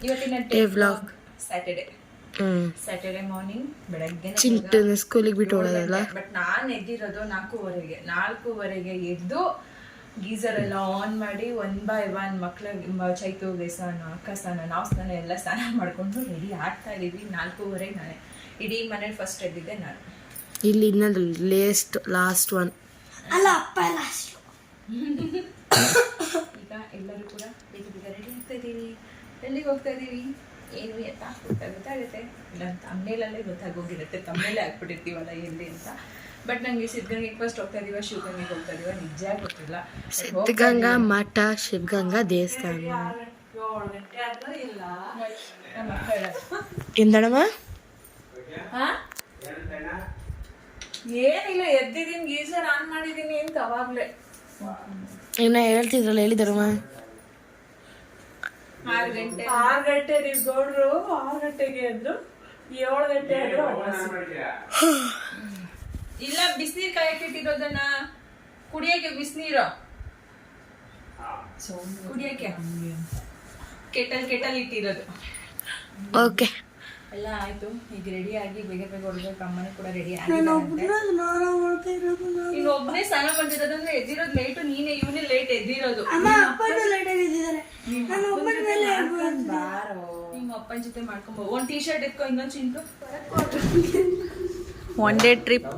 ಇವತ್ತಿನ day vlog. Saturday morning ಬೆಳಗ್ಗೆ ಚಿಂಟು ಸ್ಕೂಲಿಗೆ ಬಿಟ್ಟು ಹೋಗೋದಲ್ಲ. ಬಟ್ ನಾನು ಎದ್ದಿರೋದು 4:30 ಎದ್ದು ಗೀಸರ್ ಎಲ್ಲ ಆನ್ ಮಾಡಿ 1 by 1 ಮಕ್ಳಿಗೆ ಚೈತುಗೆ ಸ್ನಾನ, ಅಕ್ಕ ಸ್ನಾನ, ನಾವು ಸ್ನಾನ ಎಲ್ಲ ಸ್ನಾನ ಮಾಡ್ಕೊಂಡು ರೆಡಿ ಆಗ್ತಾ ಇದೀವಿ. 4:30 ನಾನೇ ಇಡೀ ಮನೇಲಿ ಫಸ್ಟ್ ಎದ್ದಿದ್ದೆ ನಾನು. ಇಲ್ಲಿ ಇನ್ನೊಂದು ಲಾಸ್ಟ್ ಒನ್ ಅಲ್ಲ, ಅಪ್ಪ ಲಾಸ್ಟ್. ಈಗ ಎಲ್ಲರೂ ಕೂಡ ಬೇಗ ರೆಡಿ ಆಗ್ತಾ ಇದ್ದೀವಿ. ಎಲ್ಲಿಗೆ ಹೋಗ್ತಾ ಇದ್ದೀವಿ, ಏನು ಎತ್ತ ಗೊತ್ತಾಗುತ್ತೆ. ಇಲ್ಲ ತಮ್ಮನೇಲಲ್ಲೇ ಗೊತ್ತಾಗೋಗಿರುತ್ತೆ, ತಮ್ಮನೇಲೇ ಹಾಕ್ಬಿಟ್ಟಿರ್ತೀವಲ್ಲ ಎಲ್ಲಿ ಅಂತ. ಬಟ್ ನಂಗೆ ಸಿದ್ಧಗಂಗೆಗೆ ಫಸ್ಟ್ ಹೋಗ್ತಾ ಇದೀವ, ಶಿವಗಂಗೆಗೆ ಹೋಗ್ತಾ ಇದೀವ ನಿಜ ಗೊತ್ತಿಲ್ಲ. ಸಿದ್ಧಗಂಗಾ ಮಠ, ಶಿವಗಂಗಾ ದೇವಸ್ಥಾನ. 7 ಗಂಟೆ ಆದ್ರೂ ಇಲ್ಲ. ಎಂದಣಮ್ಮ ಏನಿಲ್ಲ, ಎದ್ದಿದ್ದೀನಿ, ಗೀಸರ್ ಆನ್ ಮಾಡಿದೀನಿ ಅಂತ ಅವಾಗ್ಲೇ. ಇನ್ನ ಹೇಳ್ತಿದ್ರಲ್ಲ, ಹೇಳಿದಾರಮ್ಮ 6 ಗಂಟೆ ನೀವು ಗೌಡ್ರು 6 ಗಂಟೆಗೆ ಎದ್ರು, 7 ಗಂಟೆ ಆದ್ರೂ ಇಲ್ಲ. ಬಿಸಿನೀರು ಕಾಯಕ್ಕೆ ಇಟ್ಟಿರೋದನ್ನ ಕುಡಿಯಕ್ಕೆ, ಬಿಸಿನೀರು ಕುಡಿಯಕ್ಕೆ ಕೆಟಲ್ ಇಟ್ಟಿರೋದು. ಓಕೆ, ಎಲ್ಲ ಆಯ್ತು. ಈಗ ರೆಡಿ ಆಗಿ ಬೇಗ ಹೊರಡ್ಬೇಕು. ಅಮ್ಮನೂ ಕೂಡ ರೆಡಿ ಆಗಿ ಇನ್ನೊಬ್ಬನೇ ಸ್ನಾನ ಬಂದಿರೋದಂದ್ರೆ ಎದ್ದಿರೋದು ಲೇಟು. ನೀನೇ ಇವನೇ ಲೇಟ್ ಎದ್ದಿರೋದು. ನಿಮ್ಮ ಅಪ್ಪನ ಜೊತೆ ಮಾಡ್ಕೊಂಬ. ಒಂದು ಟೀ ಶರ್ಟ್ ಎತ್ಕೊ, ಇನ್ನೊಂದು ಚಿಂಟು. 1 day trip.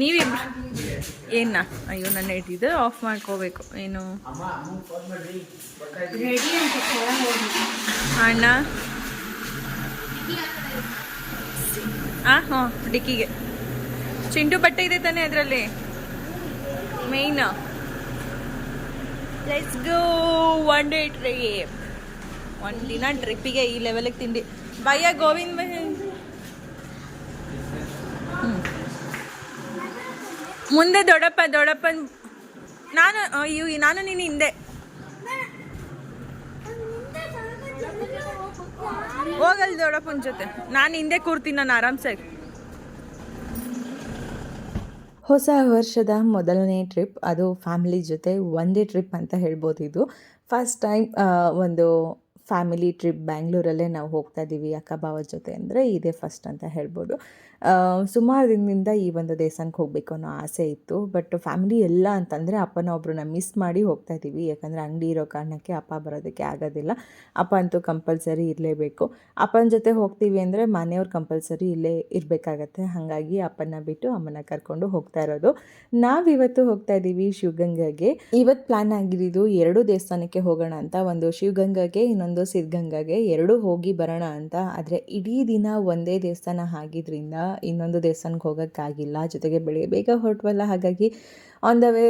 ನೀವಿಬ್ರು ಏನ? ಅಯ್ಯೋ, ನನ್ನ ಇಟ್ಟಿದ್ದು ಆಫ್ ಮಾಡ್ಕೋಬೇಕು. ಏನು ಅಣ್ಣ? ಹಾಂ, ಡಿಕ್ಕಿಗೆ ಚಿಂಟು ಬಟ್ಟೆ ಇದೆ ತಾನೆ ಅದರಲ್ಲಿ main. Let's go 1 day trip. 1 ದಿನ ಟ್ರಿಪ್ಪಿಗೆ ಈ ಲೆವೆಲಿಗೆ ತಿಂಡಿ. ಭಯ್ಯ ಗೋವಿಂದ್ ಭಯ್ಯ ಮುಂದೆ ದೊಡ್ಡಪ್ಪನ್ ನಾನು ನೀನು ಹಿಂದೆ ಹೋಗಲ್ ದೊಡ್ಡಪ್ಪನ ಜೊತೆ. ನಾನು ಹಿಂದೆ ಕೂರ್ತೀನಿ, ನಾನು ಆರಾಮ್ಸಾಗಿ. ಹೊಸ ವರ್ಷದ ಮೊದಲನೇ ಟ್ರಿಪ್, ಅದು ಫ್ಯಾಮಿಲಿ ಜೊತೆ 1 ಡೇ ಟ್ರಿಪ್ ಅಂತ ಹೇಳ್ಬೋದು. ಇದು ಫಸ್ಟ್ ಟೈಮ್ ಒಂದು ಫ್ಯಾಮಿಲಿ ಟ್ರಿಪ್ ಬ್ಯಾಂಗ್ಳೂರಲ್ಲೇ ನಾವು ಹೋಗ್ತಾ ಇದ್ದೀವಿ ಅಕ್ಕ ಭಾವ ಜೊತೆ. ಅಂದರೆ ಇದೇ ಫಸ್ಟ್ ಅಂತ ಹೇಳ್ಬೋದು. ಸುಮಾರು ದಿನದಿಂದ ಈ ಒಂದು ದೇವಸ್ಥಾನಕ್ಕೆ ಹೋಗಬೇಕು ಅನ್ನೋ ಆಸೆ ಇತ್ತು. ಬಟ್ ಫ್ಯಾಮಿಲಿ ಎಲ್ಲ ಅಂತಂದರೆ ಅಪ್ಪನ ಒಬ್ಬರನ್ನ ಮಿಸ್ ಮಾಡಿ ಹೋಗ್ತಾ ಇದ್ದೀವಿ. ಯಾಕಂದರೆ ಅಂಗಡಿ ಇರೋ ಕಾರಣಕ್ಕೆ ಅಪ್ಪ ಬರೋದಕ್ಕೆ ಆಗೋದಿಲ್ಲ. ಅಪ್ಪ ಅಂತೂ ಕಂಪಲ್ಸರಿ ಇರಲೇಬೇಕು. ಅಪ್ಪನ ಜೊತೆ ಹೋಗ್ತೀವಿ ಅಂದರೆ ಮನೆಯವ್ರು ಕಂಪಲ್ಸರಿ ಇಲ್ಲೇ ಇರಬೇಕಾಗತ್ತೆ. ಹಾಗಾಗಿ ಅಪ್ಪನ ಬಿಟ್ಟು ಅಮ್ಮನ ಕರ್ಕೊಂಡು ಹೋಗ್ತಾ ಇರೋದು. ನಾವಿವತ್ತು ಹೋಗ್ತಾ ಇದ್ದೀವಿ ಶಿವಗಂಗಾಗೆ. ಇವತ್ತು ಪ್ಲ್ಯಾನ್ ಆಗಿದ್ದು 2 ದೇವಸ್ಥಾನಕ್ಕೆ ಹೋಗೋಣ ಅಂತ. ಒಂದು ಶಿವಗಂಗಾಗೆ, ಇನ್ನೊಂದು ಸಿದ್ಧಗಂಗಾಗೆ. 2 ಹೋಗಿ ಬರೋಣ ಅಂತ. ಆದರೆ ಇಡೀ ದಿನ ಒಂದೇ ದೇವಸ್ಥಾನ ಆಗಿದ್ರಿಂದ ಇನ್ನೊಂದು ದೇವಸ್ಥಾನಕ್ಕೆ ಹೋಗೋಕ್ಕಾಗಿಲ್ಲ. ಜೊತೆಗೆ ಬೆಳಿಗ್ಗೆ ಬೇಗ ಹೊರಟ್ವಲ್ಲ, ಹಾಗಾಗಿ ಆನ್ ದ ವೇ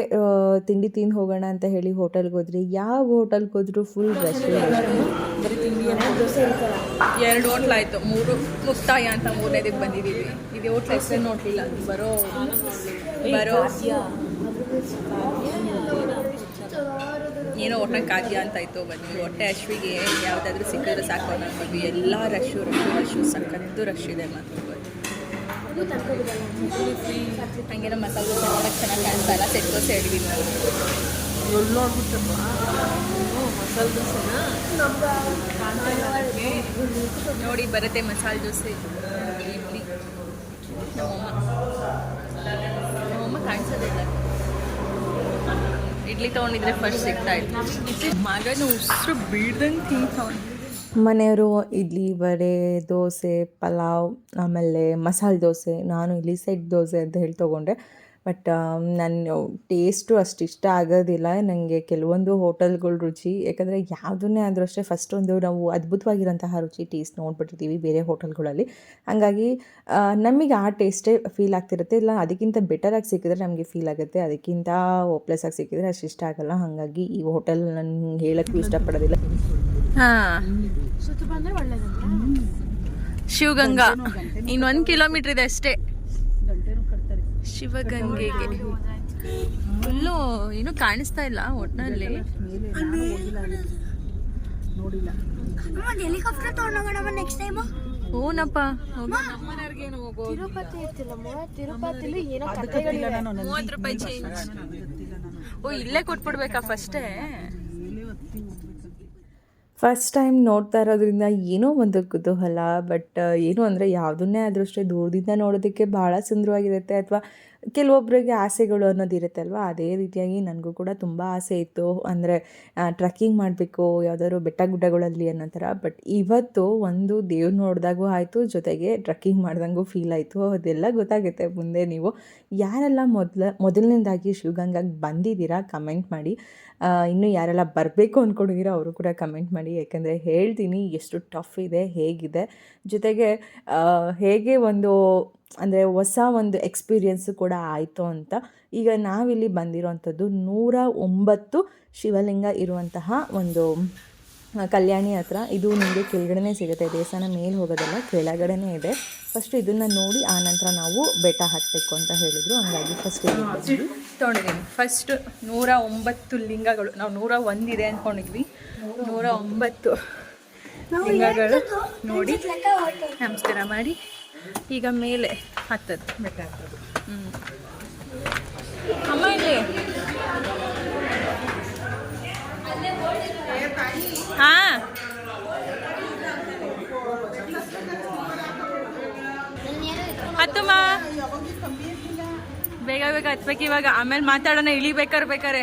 ತಿಂಡಿ ತಿಂದು ಹೋಗೋಣ ಅಂತ ಹೇಳಿ ಹೋಟೆಲ್ಗೆ ಹೋದ್ರಿ. ಯಾವ ಹೋಟೆಲ್ಗೆ ಹೋದ್ರು ಫುಲ್ ರಶ್. ಬರೀ ತಿಂಡಿ 2 ಹೋಟ್ಲ್ ಆಯಿತು. 3 ಮುಕ್ತಾಯ ಅಂತ 3ನೇದಕ್ಕೆ ಬಂದಿದ್ದೀವಿ. ಇದು ಹೋಟ್ಲ್ ಹೆಸರು ನೋಡಲಿಲ್ಲ. ಬರೋ ಏನೋ ಹೊಟ್ಟೆ ಕಾದ್ಯ ಅಂತ ಇತ್ತು. ಬಂದ್ವಿ. ಹೊಟ್ಟೆ ಅಶ್ವಿಗೆ ಯಾವುದಾದ್ರೂ ಸಿಕ್ಕಿದ್ರೆ ಸಾಕು ಅನ್ನೋದು ಬಂದ್ವಿ. ಎಲ್ಲ ರಶ್ಶು ಸಕ್ಕತ್ತು ರಶ್ ಇದೆ. ಮಾತ್ರ ಹಂಗೇನೋ ಮಸಾಲೆ ದೋಸೆ ನೋಡೋಕ್ಕೆ ಚೆನ್ನಾಗಿ ಕಾಣಿಸ್ತಾ ಇಲ್ಲ. ಸೆಟ್ ದೋಸೆ ಹೇಳಿದ್ದೀನಿ ನಾನು. ಮಸಾಲೆ ದೋಸೆನ ನೋಡಿ ಬರುತ್ತೆ. ಮಸಾಲೆ ದೋಸೆ, ಇಡ್ಲಿ. ನಮ್ಮಮ್ಮ ಕಾಣಿಸೋದಿಲ್ಲ. ಇಡ್ಲಿ ತೊಗೊಂಡಿದ್ರೆ ಫಸ್ಟ್ ಸಿಗ್ತಾ ಇತ್ತು. ಮಗನ ಉಸಿರು ಬೀಳ್ದಂಗೆ ತಿಂತವನು. ಮನೆಯವರು ಇಡ್ಲಿ, ವಡೆ, ದೋಸೆ, ಪಲಾವ್, ಆಮೇಲೆ ಮಸಾಲೆ ದೋಸೆ. ನಾನು ಇಲ್ಲಿ ಸೆಟ್ ದೋಸೆ ಅಂತ ಹೇಳಿ ತೊಗೊಂಡೆ. ಬಟ್ ನನ್ನ ಟೇಸ್ಟು ಅಷ್ಟು ಇಷ್ಟ ಆಗೋದಿಲ್ಲ ನನಗೆ ಕೆಲವೊಂದು ಹೋಟೆಲ್ಗಳ ರುಚಿ. ಯಾಕಂದರೆ ಯಾವುದನ್ನೇ ಆದರೂ ಅಷ್ಟೇ ಫಸ್ಟ್ ಒಂದು ನಾವು ಅದ್ಭುತವಾಗಿರೋಂತಹ ರುಚಿ ಟೇಸ್ಟ್ ನೋಡ್ಬಿಟ್ಟಿರ್ತೀವಿ ಬೇರೆ ಹೋಟೆಲ್ಗಳಲ್ಲಿ. ಹಾಗಾಗಿ ನಮಗೆ ಆ ಟೇಸ್ಟೇ ಫೀಲ್ ಆಗ್ತಿರುತ್ತೆ. ಇಲ್ಲ ಅದಕ್ಕಿಂತ ಬೆಟರಾಗಿ ಸಿಕ್ಕಿದ್ರೆ ನಮಗೆ ಫೀಲ್ ಆಗುತ್ತೆ. ಅದಕ್ಕಿಂತ ಹೋಪ್ಲೆಸ್ಸಾಗಿ ಸಿಕ್ಕಿದ್ರೆ ಅಷ್ಟು ಇಷ್ಟ ಆಗೋಲ್ಲ. ಹಾಗಾಗಿ ಈ ಹೋಟೆಲ್ ನಾನು ಹೇಳೋಕ್ಕೂ ಇಷ್ಟಪಡೋದಿಲ್ಲ. ಶಿವಗಂಗಾ ಇನ್ನೊಂದು ಕಿಲೋಮೀಟರ್ ಇದೆ ಅಷ್ಟೇ ಶಿವಗಂಗೆಗೆ. ಫುಲ್ಲು ಏನು ಕಾಣಿಸ್ತಾ ಇಲ್ಲ ಒಟ್ಟಿನಲ್ಲಿ. ಹೂನಪ್ಪ, 30 ರೂಪಾಯಿ ಚೇಂಜ್. ಓ, ಇಲ್ಲೇ ಕೊಟ್ಬಿಡ್ಬೇಕಾ ಫಸ್ಟೇ? ಫಸ್ಟ್ ಟೈಮ್ ನೋಡ್ತಾ ಇರೋದ್ರಿಂದ ಏನೋ ಒಂದು ಕುತೂಹಲ. ಬಟ್ ಏನು ಅಂದರೆ ಯಾವುದನ್ನೇ ಆದರೂ ಅಷ್ಟೇ ದೂರದಿಂದ ನೋಡೋದಕ್ಕೆ ಭಾಳ ಸುಂದರವಾಗಿರುತ್ತೆ, ಅಥವಾ ಕೆಲವೊಬ್ಬರಿಗೆ ಆಸೆಗಳು ಅನ್ನೋದಿರುತ್ತೆ ಅಲ್ವಾ, ಅದೇ ರೀತಿಯಾಗಿ ನನಗೂ ಕೂಡ ತುಂಬ ಆಸೆ ಇತ್ತು. ಅಂದರೆ ಟ್ರೆಕ್ಕಿಂಗ್ ಮಾಡಬೇಕು ಯಾವುದಾದ್ರು ಬೆಟ್ಟ ಗುಡ್ಡಗಳಲ್ಲಿ ಅನ್ನೋ ಥರ. ಬಟ್ ಇವತ್ತು ಒಂದು ದೇವ್ರು ನೋಡಿದಾಗೂ ಆಯಿತು, ಜೊತೆಗೆ ಟ್ರೆಕ್ಕಿಂಗ್ ಮಾಡ್ದಂಗೂ ಫೀಲ್ ಆಯಿತು. ಅದೆಲ್ಲ ಗೊತ್ತಾಗುತ್ತೆ ಮುಂದೆ. ನೀವು ಯಾರೆಲ್ಲ ಮೊದಲನೇದಾಗಿ ಶಿವಗಂಗಾಗೆ ಬಂದಿದ್ದೀರಾ ಕಮೆಂಟ್ ಮಾಡಿ. ಇನ್ನೂ ಯಾರೆಲ್ಲ ಬರಬೇಕು ಅಂದ್ಕೊಂಡಿದ್ದೀರಾ ಅವರು ಕೂಡ ಕಮೆಂಟ್ ಮಾಡಿ. ಯಾಕೆಂದರೆ ಹೇಳ್ತೀನಿ ಎಷ್ಟು ಟಫ್ ಇದೆ, ಹೇಗಿದೆ, ಜೊತೆಗೆ ಹೇಗೆ ಒಂದು ಅಂದರೆ ಹೊಸ ಒಂದು ಎಕ್ಸ್ಪೀರಿಯೆನ್ಸು ಕೂಡ ಆಯಿತು ಅಂತ. ಈಗ ನಾವಿಲ್ಲಿ ಬಂದಿರೋವಂಥದ್ದು 109 ಶಿವಲಿಂಗ ಇರುವಂತಹ ಒಂದು ಕಲ್ಯಾಣಿ ಹತ್ರ. ಇದು ನಿಮಗೆ ಕೆಳಗಡೆನೇ ಸಿಗುತ್ತೆ, ದೇವಸ್ಥಾನ ಮೇಲೆ ಹೋಗೋದಲ್ಲ, ಕೆಳಗಡೆನೇ ಇದೆ. ಫಸ್ಟ್ ಇದನ್ನು ನೋಡಿ ಆನಂತರ ನಾವು ಬೆಟ್ಟ ಹತ್ತಬೇಕು ಅಂತ ಹೇಳಿದರು. ಹಂಗಾಗಿ ಫಸ್ಟ್ ತೊಗೊಂಡಿದ್ದೀನಿ. ಫಸ್ಟ್ 109 ಲಿಂಗಗಳು. ನಾವು 101 ಇದೆ ಅಂದ್ಕೊಂಡಿದ್ವಿ, 109 ಲಿಂಗಗಳು ನೋಡಿ ನಮಸ್ಕಾರ ಮಾಡಿ ಈಗ ಮೇಲೆ ಹತ್ತದು, ಬೆಟ್ಟ ಹತ್ತದು. ಅಮ್ಮ ಇಲ್ಲಿ ಹಾಂ ಹತ್ತಮ್ಮ, ಬೇಗ ಬೇಗ ಹತ್ಬೇಕು ಇವಾಗ. ಆಮೇಲೆ ಮಾತಾಡೋಣ ಇಳಿಬೇಕಾದ್ರೆ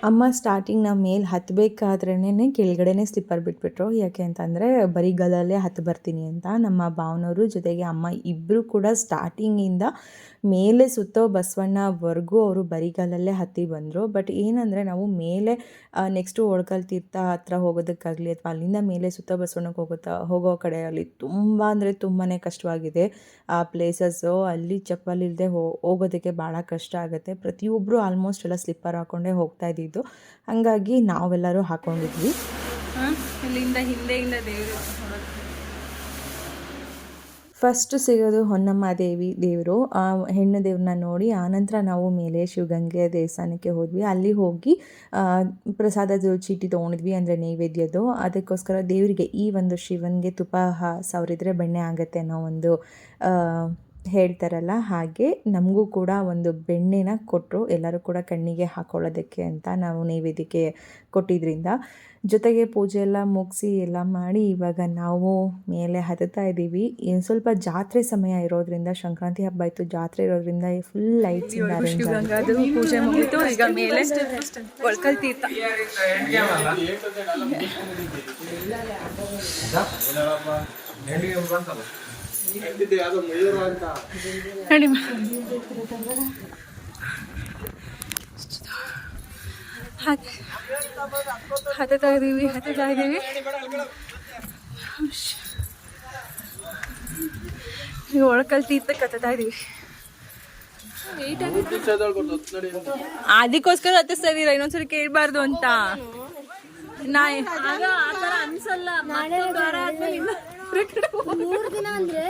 ಅಮ್ಮ ಸ್ಟಾರ್ಟಿಂಗ್ ನಾವು ಮೇಲೆ ಹತ್ತಬೇಕಾದ್ರೇ ಕೆಳಗಡೆನೇ ಸ್ಲಿಪ್ಪರ್ ಬಿಟ್ಬಿಟ್ರು. ಯಾಕೆ ಅಂತಂದರೆ ಬರಿಗಾಲಲ್ಲೇ ಹತ್ತು ಬರ್ತೀನಿ ಅಂತ. ನಮ್ಮ ಭಾವನವರು ಜೊತೆಗೆ ಅಮ್ಮ ಇಬ್ಬರು ಕೂಡ ಸ್ಟಾರ್ಟಿಂಗಿಂದ ಮೇಲೆ ಸುತ್ತೋ ಬಸವಣ್ಣವರೆಗೂ ಅವರು ಬರಿಗಾಲಲ್ಲೇ ಹತ್ತಿ ಬಂದರು. ಬಟ್ ಏನಂದರೆ ನಾವು ಮೇಲೆ ನೆಕ್ಸ್ಟು ಒಳಕಲ್ ತೀರ್ಥ ಹತ್ರ ಹೋಗೋದಕ್ಕಾಗಲಿ ಅಥವಾ ಅಲ್ಲಿಂದ ಮೇಲೆ ಸುತ್ತೋ ಬಸವಣ್ಣಗೆ ಹೋಗೋ ಕಡೆ ಅಲ್ಲಿ ತುಂಬ ಅಂದರೆ ತುಂಬಾ ಕಷ್ಟವಾಗಿದೆ ಆ ಪ್ಲೇಸಸ್ಸು. ಅಲ್ಲಿ ಚಪ್ಪಲ್ ಇಲ್ಲದೆ ಹೋಗೋದಕ್ಕೆ ಭಾಳ ಕಷ್ಟ ಆಗುತ್ತೆ. ಪ್ರತಿಯೊಬ್ಬರು ಆಲ್ಮೋಸ್ಟ್ ಎಲ್ಲ ಸ್ಲಿಪ್ಪರ್ ಹಾಕ್ಕೊಂಡೇ ಹೋಗ್ತಾ ಇದ್ದಿದ್ದು, ಹಾಗಾಗಿ ನಾವೆಲ್ಲರೂ ಹಾಕ್ಕೊಂಡಿದ್ವಿ. ಇಲ್ಲಿಂದ ಹಿಂದೆಯಿಂದ ದೇವರು ಫಸ್ಟ್ ಸಿಗೋದು ಹೊನ್ನಮ್ಮ ದೇವರು. ಆ ಹೆಣ್ಣು ದೇವ್ರನ್ನ ನೋಡಿ ಆನಂತರ ನಾವು ಮೇಲೆ ಶಿವಗಂಗೆ ದೇವಸ್ಥಾನಕ್ಕೆ ಹೋದ್ವಿ. ಅಲ್ಲಿ ಹೋಗಿ ಪ್ರಸಾದದ ಚೀಟಿ ತೊಗೊಂಡಿದ್ವಿ, ಅಂದರೆ ನೈವೇದ್ಯದ್ದು. ಅದಕ್ಕೋಸ್ಕರ ದೇವರಿಗೆ ಈ ಒಂದು ಶಿವನಿಗೆ ತುಪ್ಪ ಸವರಿದ್ರೆ ಬೆಣ್ಣೆ ಆಗುತ್ತೆ ಅನ್ನೋ ಒಂದು ಹೇಳ್ತಾರಲ್ಲ, ಹಾಗೆ ನಮಗೂ ಕೂಡ ಒಂದು ಬೆಣ್ಣೆನ ಕೊಟ್ಟರು. ಎಲ್ಲರೂ ಕೂಡ ಕಣ್ಣಿಗೆ ಹಾಕೊಳ್ಳೋದಕ್ಕೆ ಅಂತ ನಾವು ನೈವೇದ್ಯಕ್ಕೆ ಕೊಟ್ಟಿದ್ದರಿಂದ. ಜೊತೆಗೆ ಪೂಜೆ ಎಲ್ಲ ಮುಗಿಸಿ ಎಲ್ಲ ಮಾಡಿ ಇವಾಗ ನಾವು ಮೇಲೆ ಹತ್ತುತ್ತಾ ಇದ್ದೀವಿ. ಸ್ವಲ್ಪ ಜಾತ್ರೆ ಸಮಯ ಇರೋದ್ರಿಂದ, ಸಂಕ್ರಾಂತಿ ಹಬ್ಬ ಇತ್ತು, ಜಾತ್ರೆ ಇರೋದ್ರಿಂದ ಫುಲ್ ಲೈಟ್ಸ್ ಪೂಜೆ ಮುಗಿತು. ಈಗ ಮೇಲೆ ಒಳಕಲ್ ತೀರ್ಥ ಹತ್ತುತ್ತಾ ಇದ್ದೀವಿ. ಈಗ ಒಳಕಲ್ ತೀರ್ಥಕ್ಕೆ ಹತ್ತುತ್ತಾ ಇದ್ದೀವಿ. ಅದಕ್ಕೋಸ್ಕರ ಹತ್ತಿಸ್ತಾ ಇದ್ದೀರಾ, ಇನ್ನೊಂದ್ಸರಿ ಕೇಳಬಾರ್ದು ಅಂತ. ಅನ್ಸಲ್ಲ 3 ದಿನ ಅಂದ್ರೆ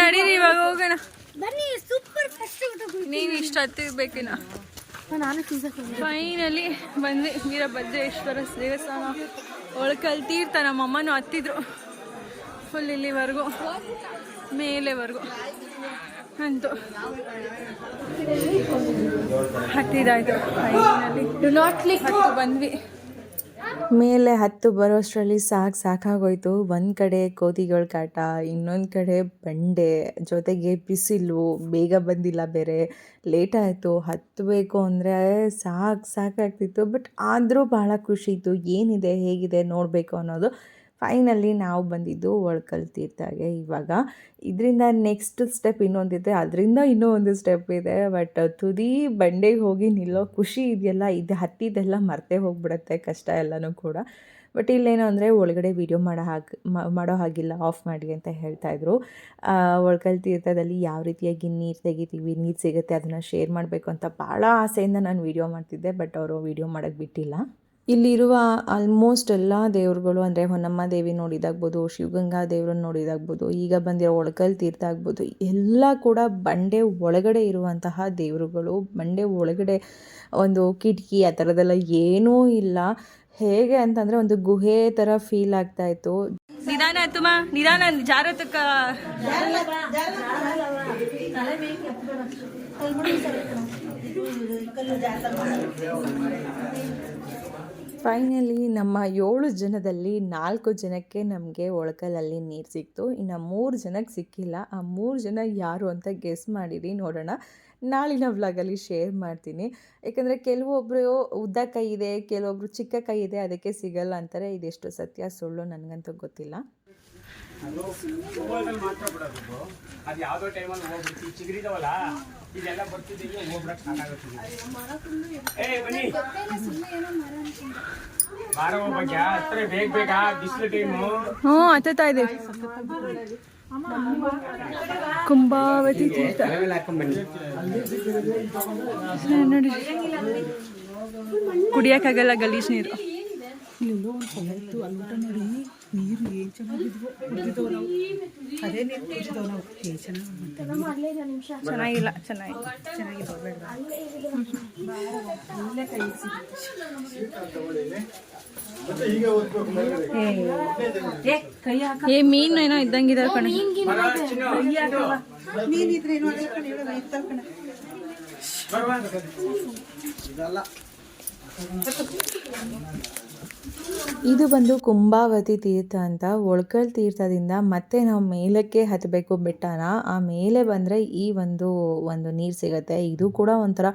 ನಡೀರಿ ಇವಾಗ ಹೋಗೋಣ. ನೀವು ಇಷ್ಟ ಹತ್ತಿರ್ಬೇಕಿನ. ಫೈನಲಿ ಬಂದ್ವಿ ವೀರಭದ್ರೇಶ್ವರ ದೇವಸ್ಥಾನ ಒಳಕಲ್ ತೀರ್ಥ. ನಮ್ಮಮ್ಮನೂ ಹತ್ತಿದ್ರು ಫುಲ್ ಇಲ್ಲಿವರೆಗೂ, ಮೇಲೆವರೆಗೂ ಅಂತೂ ಹತ್ತಿದಾಯ್ತು. ಫೈನಲಿ ಹತ್ತು ಬಂದ್ವಿ. ಮೇಲೆ ಹತ್ತು ಬರೋಷ್ಟರಲ್ಲಿ ಸಾಕಾಗೋಯ್ತು. ಒಂದು ಕಡೆ ಕೋತಿಗಳ ಕಾಟ, ಇನ್ನೊಂದು ಕಡೆ ಬಂಡೆ, ಜೊತೆಗೆ ಬಿಸಿಲು, ಬೇಗ ಬಂದಿಲ್ಲ ಬೇರೆ, ಲೇಟ್ ಆಯಿತು. ಹತ್ತಬೇಕು ಅಂದರೆ ಸಾಕಾಗ್ತಿತ್ತು. ಬಟ್ ಆದರೂ ಭಾಳ ಖುಷಿ ಇತ್ತು, ಏನಿದೆ ಹೇಗಿದೆ ನೋಡಬೇಕು ಅನ್ನೋದು. ಫೈನಲಿ ನಾವು ಬಂದಿದ್ದು ಒಳಕಲ್ ತೀರ್ಥಗೆ. ಇವಾಗ ಇದರಿಂದ ನೆಕ್ಸ್ಟ್ ಸ್ಟೆಪ್ ಇನ್ನೊಂದಿದೆ, ಅದರಿಂದ ಇನ್ನೂ ಒಂದು ಸ್ಟೆಪ್ ಇದೆ. ಬಟ್ ತುದಿ ಬಂಡೆಗೆ ಹೋಗಿ ನಿಲ್ಲೋ ಖುಷಿ ಇದೆಯಲ್ಲ, ಇದು ಹತ್ತಿದ್ದೆಲ್ಲ ಮರ್ತೇ ಹೋಗ್ಬಿಡುತ್ತೆ ಕಷ್ಟ ಎಲ್ಲನೂ ಕೂಡ. ಬಟ್ ಇಲ್ಲೇನೋ ಅಂದರೆ ಒಳಗಡೆ ವೀಡಿಯೋ ಮಾಡೋ ಹಾಗಿಲ್ಲ, ಆಫ್ ಮಾಡಿ ಅಂತ ಹೇಳ್ತಾಯಿದ್ರು. ಒಳಕಲ್ ತೀರ್ಥದಲ್ಲಿ ಯಾವ ರೀತಿಯಾಗಿ ನೀರು ತೆಗಿತೀವಿ, ನೀರು ಸಿಗುತ್ತೆ, ಅದನ್ನು ಶೇರ್ ಮಾಡಬೇಕು ಅಂತ ಭಾಳ ಆಸೆಯಿಂದ ನಾನು ವೀಡಿಯೋ ಮಾಡ್ತಿದ್ದೆ. ಬಟ್ ಅವರು ವೀಡಿಯೋ ಮಾಡೋಕ್ಕೆ ಬಿಟ್ಟಿಲ್ಲ. ಇಲ್ಲಿರುವ ಆಲ್ಮೋಸ್ಟ್ ಎಲ್ಲ ದೇವರುಗಳು ಅಂದರೆ ಹೊನ್ನಮ್ಮ ದೇವಿ ನೋಡಿದಾಗ್ಬೋದು, ಶಿವಗಂಗಾ ದೇವ್ರನ್ನ ನೋಡಿದಾಗ್ಬೋದು, ಈಗ ಬಂದಿರೋ ಒಳಕಲ್ ತೀರ್ಥ ಆಗ್ಬೋದು, ಎಲ್ಲ ಕೂಡ ಬಂಡೆ ಒಳಗಡೆ ಇರುವಂತಹ ದೇವರುಗಳು. ಬಂಡೆ ಒಳಗಡೆ ಒಂದು ಕಿಟಕಿ ಆ ಥರದ್ದೆಲ್ಲ ಏನೂ ಇಲ್ಲ. ಹೇಗೆ ಅಂತಂದರೆ ಒಂದು ಗುಹೆ ಥರ ಫೀಲ್ ಆಗ್ತಾಯಿತ್ತು. ನಿಧಾನ ತುಮ ನಿಧಾನ ಜಾರತಕ್ಕ ಫೈನಲಿ ನಮ್ಮ 7 ಜನದಲ್ಲಿ 4 ಜನಕ್ಕೆ ನಮಗೆ ಒಳಕಲಲ್ಲಿ ನೀರು ಸಿಕ್ತು. ಇನ್ನು 3 ಜನಕ್ಕೆ ಸಿಕ್ಕಿಲ್ಲ. ಆ 3 ಜನ ಯಾರು ಅಂತ ಗೆಸ್ ಮಾಡಿರಿ, ನೋಡೋಣ. ನಾಳಿನ ವ್ಲಾಗಲ್ಲಿ ಶೇರ್ ಮಾಡ್ತೀನಿ. ಯಾಕಂದರೆ ಕೆಲವೊಬ್ಬರು ಉದ್ದ ಕೈ ಇದೆ, ಕೆಲವೊಬ್ರು ಚಿಕ್ಕ ಕೈ ಇದೆ, ಅದಕ್ಕೆ ಸಿಗಲ್ಲ ಅಂತಾರೆ. ಇದೆಷ್ಟು ಸತ್ಯ ಸುಳ್ಳು ನನಗಂತೂ ಗೊತ್ತಿಲ್ಲ. ಅದು ಯಾವುದೋ ಟೈಮಲ್ಲಿ ಹೋಗ್ಬಿಡ್ತೀವಿ, ಚಿಗುರಿದವಲ್ಲ ಇದೆಲ್ಲ ಬರ್ತಿದ್ದೀವಿ, ಹೋಗ್ಬಿಡಕ್ಕೆ ಸಾಕಾಗುತ್ತಿದೆ. ಬನ್ನಿ ಬಾರೋ ಬಗ್ಗೆ ಹತ್ರ ಬೇಗ ಬಿಸಿಲು ಟೈಮು. ಹ್ಞೂ ಹತ್ತುತ್ತಾ ಇದೆ. ಕುಂಭಾವತಿ ತೀರ್ಥ ನೋಡಿ, ಕುಡಿಯೋಕ್ಕಾಗಲ್ಲ ಗಲೀಜ್ ನೀರು. ಚೆನ್ನಾಗಿಲ್ಲ, ಏ ಮೀನು ಏನೋ ಇದ್ದಂಗಿದಾವೆ ಕಣ. ಇದು ಬಂದು ಕುಂಭಾವತಿ ತೀರ್ಥ ಅಂತ. ಒಳಕಲ್ ತೀರ್ಥದಿಂದ ಮತ್ತೆ ನಾವು ಮೇಲಕ್ಕೆ ಹತ್ತಬೇಕು ಬೆಟ್ಟನ. ಆ ಮೇಲೆ ಬಂದರೆ ಈ ಒಂದು ನೀರು ಸಿಗುತ್ತೆ. ಇದು ಕೂಡ ಒಂಥರ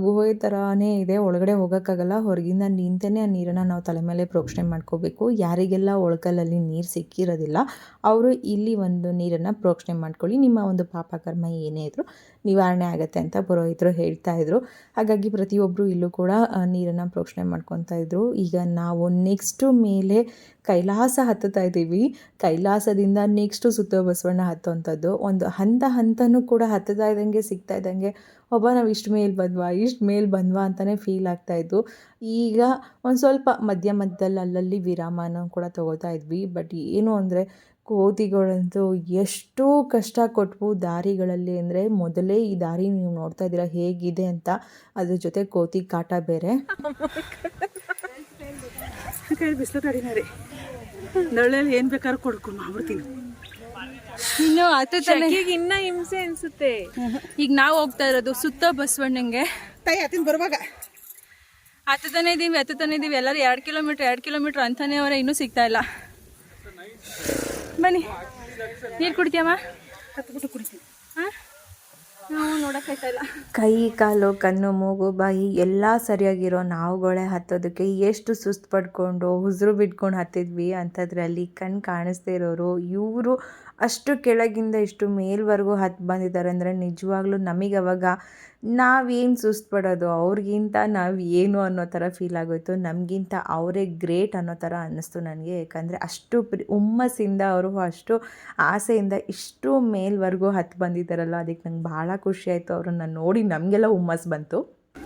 ಗುಹೆ ಥರನೇ ಇದೆ. ಒಳಗಡೆ ಹೋಗೋಕ್ಕಾಗಲ್ಲ, ಹೊರಗಿಂದ ನಿಂತೇ ಆ ನೀರನ್ನು ನಾವು ತಲೆ ಮೇಲೆ ಪ್ರೋಕ್ಷಣೆ ಮಾಡ್ಕೋಬೇಕು. ಯಾರಿಗೆಲ್ಲ ಒಳಕಲ್ಲಲ್ಲಿ ನೀರು ಸಿಕ್ಕಿರೋದಿಲ್ಲ ಅವರು ಇಲ್ಲಿ ಒಂದು ನೀರನ್ನು ಪ್ರೋಕ್ಷಣೆ ಮಾಡ್ಕೊಳ್ಳಿ. ನಿಮ್ಮ ಒಂದು ಪಾಪಕರ್ಮ ಏನೇ ಇದ್ದರೂ ನಿವಾರಣೆ ಆಗುತ್ತೆ ಅಂತ ಪುರೋಹಿತರು ಹೇಳ್ತಾ ಇದ್ರು. ಹಾಗಾಗಿ ಪ್ರತಿಯೊಬ್ಬರು ಇಲ್ಲೂ ಕೂಡ ನೀರನ್ನು ಪ್ರೋಕ್ಷಣೆ ಮಾಡ್ಕೊತಾ ಇದ್ರು. ಈಗ ನಾವು ನೆಕ್ಸ್ಟು ಮೇಲೆ ಕೈಲಾಸ ಹತ್ತುತ್ತಾ ಇದ್ದೀವಿ. ಕೈಲಾಸದಿಂದ ನೆಕ್ಸ್ಟು ಸುತ್ತ ಬಸವಣ್ಣ ಹತ್ತುವಂಥದ್ದು. ಒಂದು ಹಂತನೂ ಕೂಡ ಹತ್ತುತ್ತಾ ಇದ್ದಂಗೆ ಸಿಗ್ತಾ ಇದ್ದಂಗೆ ನಾವು ಇಷ್ಟು ಮೇಲ್ ಬಂದ್ವಾ ಅಂತಲೇ ಫೀಲ್ ಆಗ್ತಾಯಿತ್ತು. ಈಗ ಒಂದು ಸ್ವಲ್ಪ ಮಧ್ಯದಲ್ಲಿ ಅಲ್ಲಲ್ಲಿ ವಿರಾಮನೂ ಕೂಡ ತಗೋತಾ ಇದ್ವಿ. ಬಟ್ ಏನು ಅಂದರೆ ಕೋತಿಗಳಂತೂ ಎಷ್ಟು ಕಷ್ಟ ಕೊಟ್ವು ದಾರಿಗಳಲ್ಲಿ ಅಂದರೆ, ಮೊದಲೇ ಈ ದಾರಿ ನೀವು ನೋಡ್ತಾ ಇದ್ದೀರಾ ಹೇಗಿದೆ ಅಂತ, ಅದ್ರ ಜೊತೆ ಕೋತಿ ಕಾಟ ಬೇರೆ. ಬಿಸಿಲು ತಡಿನಾರಿ ನಳ್ಳೆಲ್ಲಿ ಏನು ಬೇಕಾದ್ರೂ ಕೊಡ್ಕೊಂಡು ಮಾಡ್ಬಿಡ್ತೀನಿ. ಇನ್ನು ಇನ್ನ ಹಿಂಸೆ ಅನ್ಸುತ್ತೆ. ಈಗ ನಾವು ಹೋಗ್ತಾ ಇರೋದು ಸುತ್ತ ಬಸವಣ್ಣಂಗೆ. ತಾಯಿ ಹತ್ತಿನ ಬರುವಾಗ ಹತ್ತತಾನೆ ಇದೀವಿ ಎಲ್ಲರೂ 2 ಕಿಲೋಮೀಟ್ರ್ ಅಂತಾನೆ ಅವರ ಇನ್ನೂ ಸಿಗ್ತಾ ಇಲ್ಲ. ಬನ್ನಿ, ನೀರು ಕುಡಿತೀಯಮ್ಮ? ಹತ್ಬಿಟ್ಟು ಕುಡಿತೀನಿ. ನಾವು ನೋಡೋಕ್ಕಾಯ್ತಾ ಇಲ್ಲ. ಕೈ ಕಾಲು ಕಣ್ಣು ಮೂಗು ಬಾಯಿ ಎಲ್ಲ ಸರಿಯಾಗಿರೋ ನಾವುಗಳೇ ಹತ್ತೋದಕ್ಕೆ ಎಷ್ಟು ಸುಸ್ತು ಪಡ್ಕೊಂಡು ಉಸಿರು ಬಿಟ್ಕೊಂಡು ಹತ್ತಿದ್ವಿ ಅಂಥದ್ರಲ್ಲಿ ಕಣ್ಣು ಕಾಣಿಸ್ದೇ ಇರೋರು ಇವರು ಅಷ್ಟು ಕೆಳಗಿಂದ ಇಷ್ಟು ಮೇಲ್ವರೆಗೂ ಹತ್ತು ಬಂದಿದ್ದಾರೆ ಅಂದರೆ ನಿಜವಾಗ್ಲೂ ನಮಗೆ ಅವಾಗ ನಾವೇನು ಸುಸ್ತು ಪಡೋದು, ಅವ್ರಿಗಿಂತ ನಾವು ಏನು ಅನ್ನೋ ಥರ ಫೀಲ್ ಆಗೋಯ್ತು. ನಮಗಿಂತ ಅವರೇ ಗ್ರೇಟ್ ಅನ್ನೋ ಥರ ಅನ್ನಿಸ್ತು ನನಗೆ. ಯಾಕಂದರೆ ಅಷ್ಟು ಹುಮ್ಮಸ್ಸಿಂದ ಅವರು ಅಷ್ಟು ಆಸೆಯಿಂದ ಇಷ್ಟು ಮೇಲ್ವರೆಗೂ ಹತ್ತು ಬಂದಿದ್ದಾರಲ್ಲ, ಅದಕ್ಕೆ ನಂಗೆ ಭಾಳ ಖುಷಿ ಆಯಿತು. ಅವ್ರನ್ನ ನೋಡಿ ನಮಗೆಲ್ಲ ಹುಮ್ಮಸ್ಸು ಬಂತು.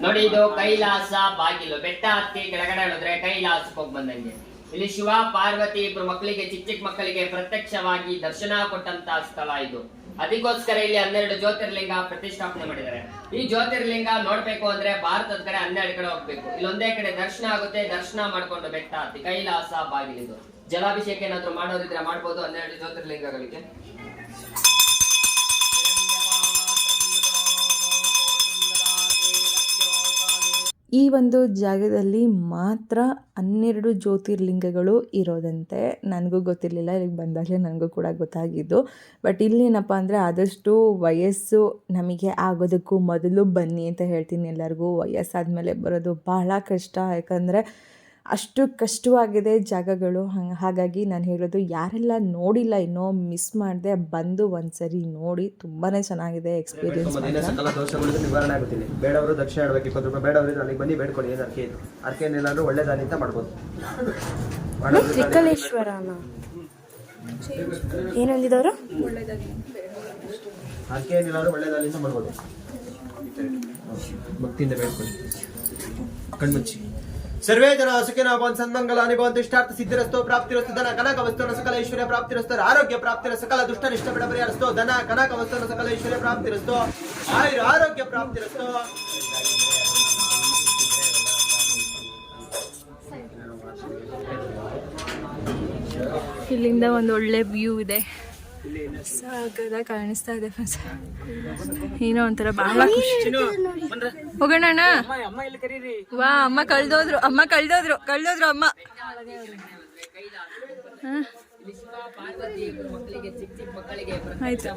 ನೋಡಿ, ಇದು ಕೈಲಾಸ ಬಾಗಿಲು. ಬೆಟ್ಟ ಹತ್ತಿ ಕೆಳಗಡೆ ಹೇಳಿದ್ರೆ ಕೈಲಾಸಕ್ಕೆ ಹೋಗಿ ಬಂದಂಗೆ. ಇಲ್ಲಿ ಶಿವ ಪಾರ್ವತಿ ಇಬ್ರು ಮಕ್ಕಳಿಗೆ ಚಿಕ್ಕ ಮಕ್ಕಳಿಗೆ ಪ್ರತ್ಯಕ್ಷವಾಗಿ ದರ್ಶನ ಕೊಟ್ಟಂತ ಸ್ಥಳ ಇದು. ಅದಕ್ಕೋಸ್ಕರ ಇಲ್ಲಿ 12 ಜ್ಯೋತಿರ್ಲಿಂಗ ಪ್ರತಿಷ್ಠಾಪನೆ ಮಾಡಿದ್ದಾರೆ. ಈ ಜ್ಯೋತಿರ್ಲಿಂಗ ನೋಡ್ಬೇಕು ಅಂದ್ರೆ ಭಾರತದ ಕಡೆ 12 ಕಡೆ ಹೋಗ್ಬೇಕು. ಇಲ್ಲೊಂದೇ ಕಡೆ ದರ್ಶನ ಆಗುತ್ತೆ. ದರ್ಶನ ಮಾಡ್ಕೊಂಡು ಬೆಟ್ಟ ಹತ್ತಿ ಕೈಲಾಸ ಬಾಗಿಲಿದು. ಜಲಾಭಿಷೇಕ ಏನಾದ್ರು ಮಾಡೋದಿದ್ರೆ ಮಾಡ್ಬೋದು 12 ಜ್ಯೋತಿರ್ಲಿಂಗಗಳಿಗೆ. ಈ ಒಂದು ಜಾಗದಲ್ಲಿ ಮಾತ್ರ 12 ಜ್ಯೋತಿರ್ಲಿಂಗಗಳು ಇರೋದಂತೆ. ನನಗೂ ಗೊತ್ತಿರಲಿಲ್ಲ, ಇಲ್ಲಿಗೆ ಬಂದಾಗಲೇ ನನಗೂ ಕೂಡ ಗೊತ್ತಾಗಿದ್ದು. ಬಟ್ ಇಲ್ಲೇನಪ್ಪ ಅಂದರೆ ಆದಷ್ಟು ವಯಸ್ಸು ನಮಗೆ ಆಗೋದಕ್ಕೂ ಮೊದಲು ಬನ್ನಿ ಅಂತ ಹೇಳ್ತೀನಿ ಎಲ್ಲರಿಗೂ. ವಯಸ್ಸಾದಮೇಲೆ ಬರೋದು ಬಹಳ ಕಷ್ಟ, ಯಾಕಂದರೆ ಅಷ್ಟು ಕಷ್ಟವಾಗಿದೆ ಜಾಗಗಳು. ಹಾಗಾಗಿ ನಾನು ಹೇಳೋದು, ಯಾರೆಲ್ಲ ನೋಡಿಲ್ಲ ಇನ್ನೂ ಮಿಸ್ ಮಾಡದೆ ಬಂದು ಒಂದ್ಸರಿ ನೋಡಿ, ತುಂಬಾ ಚೆನ್ನಾಗಿದೆ ಎಕ್ಸ್ಪೀರಿಯನ್ಸ್. ಸಕಲ ದೋಷಗಳಿಂದ ನಿವಾರಣೆ ಆಗುತ್ತಿದೆ. ಬೇಡವರು ದಕ್ಷಿಣ ಆಡಬೇಕು, 20 ರೂಪಾಯಿ ಬೇಡವರು ಅಲ್ಲಿಗೆ ಬನ್ನಿ ಬೇಡ್ಕೊಳ್ಳಿ. ಏನು ಅರ್ಕೆ ಇದು, ಅರ್ಕೆ ಏನಿಲ್ಲಾಂದ್ರೂ ಒಳ್ಳೆದಾನಿ ಅಂತ ಮಾಡ್ಬೋದು. ತ್ರಿಕಲೇಶ್ವರನ ಏನಂದಿದವರು? ಅರ್ಕೆ ಏನಿಲ್ಲಾಂದ್ರೂ ಒಳ್ಳೆದಾನಿ ಅಂತ ಮಾಡ್ಬೋದು. ಭಕ್ತಿಯಿಂದ ಬೇಡ್ಕೊಳ್ಳಿ, ಕಣ್ಮುಚ್ಚಿ. ಸರ್ವೇ ಜನ ಸುಖಿನೋ ಭವಂತು ಸನ್ಮಂಗಲಾನಿ ಭವಂತು ಇಷ್ಟಾರ್ಥ ಸಿದ್ಧಿರಸ್ತೋ ಪ್ರಾಪ್ತಿರಸ್ತು ಧನ ಕನಕ ವಸ್ತುನ ಸಕಲ ಐಶ್ವರ್ಯ ಪ್ರಾಪ್ತಿರಸ್ತು ಆರೋಗ್ಯ ಪ್ರಾಪ್ತಿರ ಸಕಲ ದುಷ್ಟನಿಷ್ಟ ಬಿಡಬರಿಯರಸ್ತೋ ಧನ ಕನಕ ವಸ್ತುನ ಸಕಲ ಐಶ್ವರ್ಯ ಪ್ರಾಪ್ತಿರಸ್ತು ಆರೋಗ್ಯ ಪ್ರಾಪ್ತಿರಸ್ತು. ಇಲ್ಲಿಂದ ಒಂದು ಒಳ್ಳೆ ವ್ಯೂ ಇದೆ, ಸಾಗದ ಕಾಣಿಸ್ತಾ ಇದೆ ಫ್ರೆಂಡ್ಸ್. ಏನೋ ಒಂಥರ ಬಹಳ ಖುಷಿ. ಹೋಗೋಣ ಅಣ್ಣ. ವಾ, ಅಮ್ಮ ಕಳ್ದೋದ್ರು ಅಮ್ಮ. ಆಯ್ತು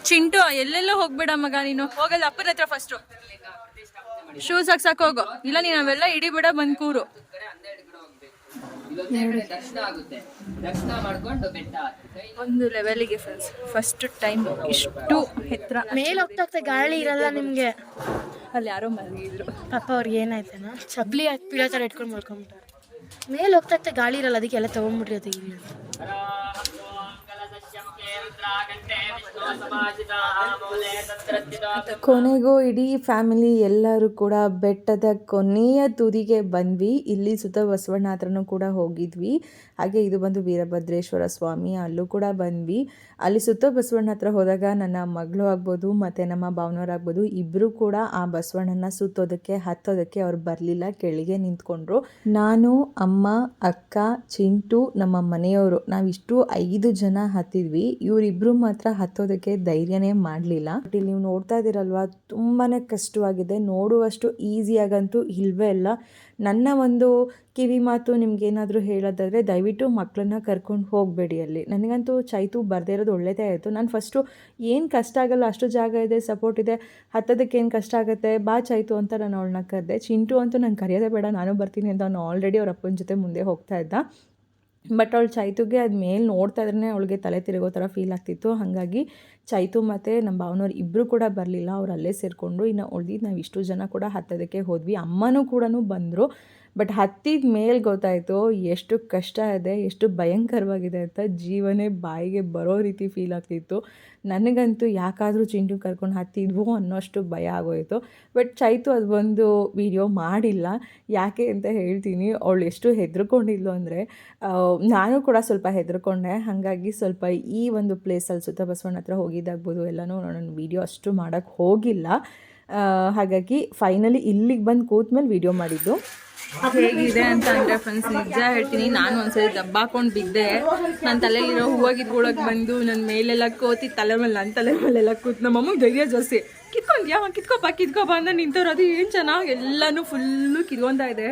ಚಿಂಟು, ಎಲ್ಲೆಲ್ಲೋ ಹೋಗ್ಬೇಡ ಮಗ ನೀನು. ಹೋಗಲ್ಲ ಅಪ್ಪನ ಹತ್ರ ಫಸ್ಟ್ ಶೂಸ್ ಹಾಕ್ಸಾಕ ಹೋಗು, ಇಲ್ಲ ನೀನು ಅವೆಲ್ಲ ಇಡೀ ಬಿಡ ಬಂದ್ ಕೂರು. ಒಂದು ಲೆವೆಲಿಗೆ ಫ್ರೆಂಡ್ಸ್, ಫಸ್ಟ್ ಟೈಮ್ ಇಷ್ಟು ಎತ್ತರ. ಮೇಲೆ ಹೋಗ್ತಾ ಗಾಳಿ ಇರಲ್ಲ ನಿಮ್ಗೆ. ಅಲ್ಲಿ ಯಾರೋ ಮಲಗಿದ್ರು ಪಾಪ ಅವ್ರಿಗೆ ಏನಾಯ್ತೇನೋ, ಚಪ್ಲಿ ಪೀಳ ಥರ ಇಟ್ಕೊಂಡು ಮಲ್ಕೊಂಬಿಟ್ಟಾರೆ. ಮೇಲೆ ಹೋಗ್ತಾ ಗಾಳಿ ಇರಲ್ಲ, ಅದಕ್ಕೆಲ್ಲ ತಗೊಂಡ್ಬಿಟ್ರಿ ಅದು ಇಲ್ಲಿ. ಕೊನೆಗೂ ಇಡೀ ಫ್ಯಾಮಿಲಿ ಎಲ್ಲರೂ ಕೂಡ ಬೆಟ್ಟದ ಕೊನೆಯ ತುದಿಗೆ ಬಂದ್ವಿ. ಇಲ್ಲಿ ಸುತ್ತ ಬಸವಣ್ಣ ಹತ್ರನೂ ಕೂಡ ಹೋಗಿದ್ವಿ. ಹಾಗೆ ಇದು ಬಂದು ವೀರಭದ್ರೇಶ್ವರ ಸ್ವಾಮಿ, ಅಲ್ಲೂ ಕೂಡ ಬಂದ್ವಿ. ಅಲ್ಲಿ ಸುತ್ತ ಬಸವಣ್ಣ ಹತ್ರ ಹೋದಾಗ ನನ್ನ ಮಗಳು ಆಗ್ಬೋದು ಮತ್ತು ನಮ್ಮ ಭಾವನವರಾಗ್ಬೋದು ಇಬ್ಬರು ಕೂಡ ಆ ಬಸವಣ್ಣನ ಸುತ್ತೋದಕ್ಕೆ ಹತ್ತೋದಕ್ಕೆ ಅವ್ರು ಬರಲಿಲ್ಲ, ಕೆಳಗೆ ನಿಂತ್ಕೊಂಡ್ರು. ನಾನು, ಅಮ್ಮ, ಅಕ್ಕ, ಚಿಂಟು, ನಮ್ಮ ಮನೆಯವರು, ನಾವಿಷ್ಟು 5 ಜನ ಹತ್ತಿದ್ವಿ. ಇವರಿಬ್ಬರು ಮಾತ್ರ ಹತ್ತೋದಕ್ಕೆ ಧೈರ್ಯನೇ ಮಾಡಲಿಲ್ಲ. ಬಟ್ ಇಲ್ಲಿ ನೀವು ನೋಡ್ತಾ ಇದ್ದೀರಲ್ವ, ತುಂಬಾ ಕಷ್ಟವಾಗಿದೆ. ನೋಡುವಷ್ಟು ಈಸಿಯಾಗಂತೂ ಇಲ್ಲವೇ ಇಲ್ಲ. ನನ್ನ ಒಂದು ಕಿವಿ ಮಾತು ನಿಮ್ಗೇನಾದರೂ ಹೇಳೋದಾದರೆ, ದಯವಿಟ್ಟು ಮಕ್ಕಳನ್ನ ಕರ್ಕೊಂಡು ಹೋಗಬೇಡಿ ಅಲ್ಲಿ. ನನಗಂತೂ ಚೈತು ಬರದೇ ಇರೋದು ಒಳ್ಳೆಯದೇ ಆಯಿತು. ನಾನು ಫಸ್ಟು ಏನು ಕಷ್ಟ ಆಗಲ್ಲ, ಅಷ್ಟು ಜಾಗ ಇದೆ, ಸಪೋರ್ಟ್ ಇದೆ, ಹತ್ತೋದಕ್ಕೆ ಏನು ಕಷ್ಟ ಆಗುತ್ತೆ, ಬಾ ಚೈತು ಅಂತ ನಾನು ಅವಳನ್ನ ಕರೆದೆ. ಚಿಂಟು ಅಂತೂ ನಾನು ಕರೆಯೋದೇ ಬೇಡ, ನಾನು ಬರ್ತೀನಿ ಅಂತ ಅವನು ಆಲ್ರೆಡಿ ಅವ್ರ ಅಪ್ಪನ ಜೊತೆ ಮುಂದೆ ಹೋಗ್ತಾ ಇದ್ದ. ಬಟ್ ಅವಳು ಚೈತುಗೆ ಅದು ಮೇಲೆ ನೋಡ್ತಾ ಇದ್ರೇ ಅವಳಿಗೆ ತಲೆ ತಿರುಗೋ ಥರ ಫೀಲ್ ಆಗ್ತಿತ್ತು. ಹಾಗಾಗಿ ಚೈತು ಮತ್ತು ನಮ್ಮ ಭಾವನವ್ರು ಇಬ್ಬರು ಕೂಡ ಬರಲಿಲ್ಲ, ಅವ್ರು ಅಲ್ಲೇ ಸೇರಿಕೊಂಡು. ಇನ್ನು ಉಳ್ದಿದ್ದು ನಾವು ಇಷ್ಟು ಜನ ಕೂಡ ಹತ್ತೋದಕ್ಕೆ ಹೋದ್ವಿ. ಅಮ್ಮನೂ ಕೂಡ ಬಂದರು. ಬಟ್ ಹತ್ತಿದ ಮೇಲೆ ಗೊತ್ತಾಯಿತು ಎಷ್ಟು ಕಷ್ಟ ಇದೆ, ಎಷ್ಟು ಭಯಂಕರವಾಗಿದೆ ಅಂತ. ಜೀವನೇ ಬಾಯಿಗೆ ಬರೋ ರೀತಿ ಫೀಲ್ ಆಗ್ತಿತ್ತು. ನನಗಂತೂ ಯಾಕಾದರೂ ಚಿಂಟು ಕರ್ಕೊಂಡು ಹತ್ತಿದ್ವು ಅನ್ನೋಷ್ಟು ಭಯ ಆಗೋಯಿತು. ಬಟ್ ಚೈತು ಅದು ಒಂದು ವಿಡಿಯೋ ಮಾಡಿಲ್ಲ. ಯಾಕೆ ಅಂತ ಹೇಳ್ತೀನಿ. ಅವಳು ಎಷ್ಟು ಹೆದರ್ಕೊಂಡಿದ್ಲು ಅಂದರೆ, ನಾನು ಕೂಡ ಸ್ವಲ್ಪ ಹೆದರ್ಕೊಂಡೆ. ಹಾಗಾಗಿ ಸ್ವಲ್ಪ ಈ ಒಂದು ಪ್ಲೇಸಲ್ಲಿ ಸುತ್ತ ಬಸವಣ್ಣ ಹತ್ರ ಹೋಗಿದ್ದಾಗ್ಬೋದು ಎಲ್ಲನೂ ನಾನು ವೀಡಿಯೋ ಅಷ್ಟು ಮಾಡೋಕ್ಕೆ ಹೋಗಿಲ್ಲ. ಹಾಗಾಗಿ ಫೈನಲಿ ಇಲ್ಲಿಗೆ ಬಂದು ಕೂತ್ಮೇಲೆ ವೀಡಿಯೋ ಮಾಡಿದ್ದು. ಹೇಗಿದೆ ಅಂತ ಅಂದರೆ ಫ್ರೆಂಡ್ಸ್, ನಿಜ ಹೇಳ್ತೀನಿ, ನಾನು ಒಂದ್ಸರಿ ದಬ್ಬಾಕೊಂಡು ಬಿದ್ದೆ. ನನ್ನ ತಲೆಯಲ್ಲಿರೋ ಹೂವಾಗಿದ್ಗೊಳಗೆ ಬಂದು ನನ್ನ ಮೇಲೆಲ್ಲ ಕೋತಿ ತಲೆ ಮೇಲೆ, ನನ್ನ ತಲೆ ಮೇಲೆಲ್ಲ ಕೂತು ನಮ್ಮಮ್ಮಗೆ ಧೈರ್ಯ ಜಾಸ್ತಿ. ಕಿತ್ಕೊಂಡ್ಯಾ, ಕಿತ್ಕೋಬಾ ಅಂತ ನಿಂತವ್ರು. ಅದು ಏನು ಚೆನ್ನಾಗಿ ಎಲ್ಲನೂ ಫುಲ್ಲು ಕಿತ್ಕೊತಾ ಇದೆ.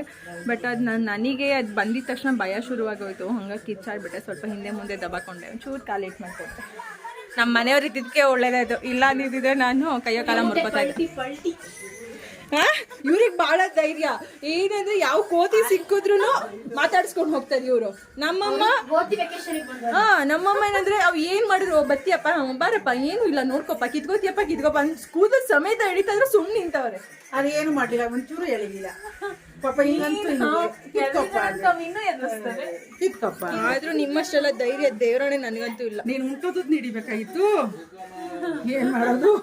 ಬಟ್ ಅದು ನನಗೆ ಅದು ಬಂದಿದ ತಕ್ಷಣ ಭಯ ಶುರುವಾಗೋಯ್ತು. ಹಂಗಾಗಿ ಕಿಚ್ಚಾಡ್ಬಿಟ್ಟೆ. ಸ್ವಲ್ಪ ಹಿಂದೆ ಮುಂದೆ ದಬ್ಬಾಕೊಂಡೆ, ಒಂಚೂರು ಕಾಲೇಟ್ ಮಾಡ್ಕೊಟ್ಟೆ. ನಮ್ಮ ಮನೆಯವ್ರು ಇದ್ದಿದ್ದಕ್ಕೆ ಒಳ್ಳೇದಾಯ್ತು, ಇಲ್ಲ ಅಂದಿದ್ದೆ ನಾನು ಕೈಯೋ ಕಾಲ ಮುರ್ಕೋತಾ ಇದ್ದೆ. ಇವ್ರಿಗೆ ಬಹಳ ಧೈರ್ಯ ಏನಂದ್ರೆ, ಯಾವ ಕೋತಿ ಸಿಕ್ಕಿದ್ರು ಮಾತಾಡ್ಸ್ಕೊಂಡು ಹೋಗ್ತಾರೆ ಇವರು. ನಮ್ಮಮ್ಮ ಏನಂದ್ರೆ, ಅವ್ ಏನ್ ಮಾಡಿದ್ರು, ಬತ್ತಿಯಪ್ಪ ಬಾರಪ್ಪ, ಏನು ಇಲ್ಲ ನೋಡ್ಕೊಪ್ಪ, ಕಿತ್ಕೋತಿಯಪ್ಪ ಅಂತ ಕೂದಲು ಸಮೇತ ಹಿಡಿತಾ ಇದ್ರೆ ಸುಮ್ಮನೆ ನಿಂತವ್ರೆ. ಅದೇನು ಮಾಡಿಲ್ಲ, ಒಂಚೂರು ಎಳಗಿಲ್ಲ ಪಾಪ. ಕಿತ್ಕಪ್ಪ ಆದ್ರೂ ನಿಮ್ಮಷ್ಟೆಲ್ಲ ಧೈರ್ಯ ದೇವರಾಣೆ ನನಗಂತೂ ಇಲ್ಲ. ನೀನು ಉಂಟೋದದ್ ನೀಡಿಬೇಕಾಗಿತ್ತು, ಏನ್ ಮಾಡೋದು.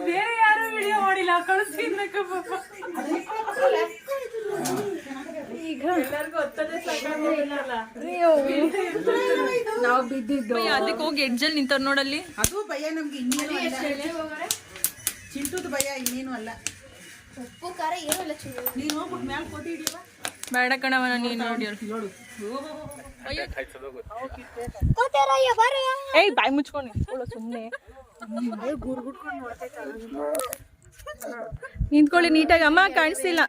ಬೇರೆ ಯಾರು ವಿಡಿಯೋ ಮಾಡಿಲ್ಲ, ಕಳಿಸ್ತಿರ್ಬೇಕು ಪಾಪ. ಈಗ ನಾವು ಬಿದ್ದಿದ್ದು ಅದಕ್ಕೆ ಹೋಗಿ ಎಡ್ಜಲ್ಲಿ ನಿಂತವ್ರು ನೋಡಲ್ಲಿ. ಅದು ಭಯ ನಮ್ಗೆ, ಇನ್ನೇನು ಅಲ್ಲ. ಚಿಂಟುದು ಭಯ, ಇನ್ನೇನು ಅಲ್ಲ. ನೀನು ಹೋಗ್ಬಿಟ್ಟು ಮ್ಯಾಲ ಕೋತಿ ಹಿಡಿಯವ. ಬೇಡ ಕಣವನ, ನೀನು ನೋಡಿ ನೋಡು. ಏಯ್ ಬಾಯಿ ಮುಚ್ಕೊಂಡು ಸುಮ್ಮನೆ ನಿಂತ್ಕೊಳ್ಳಿ ನೀಟಾಗಿ. ಅಮ್ಮ ಕಾಣಿಸ್ತಿಲ್ಲ.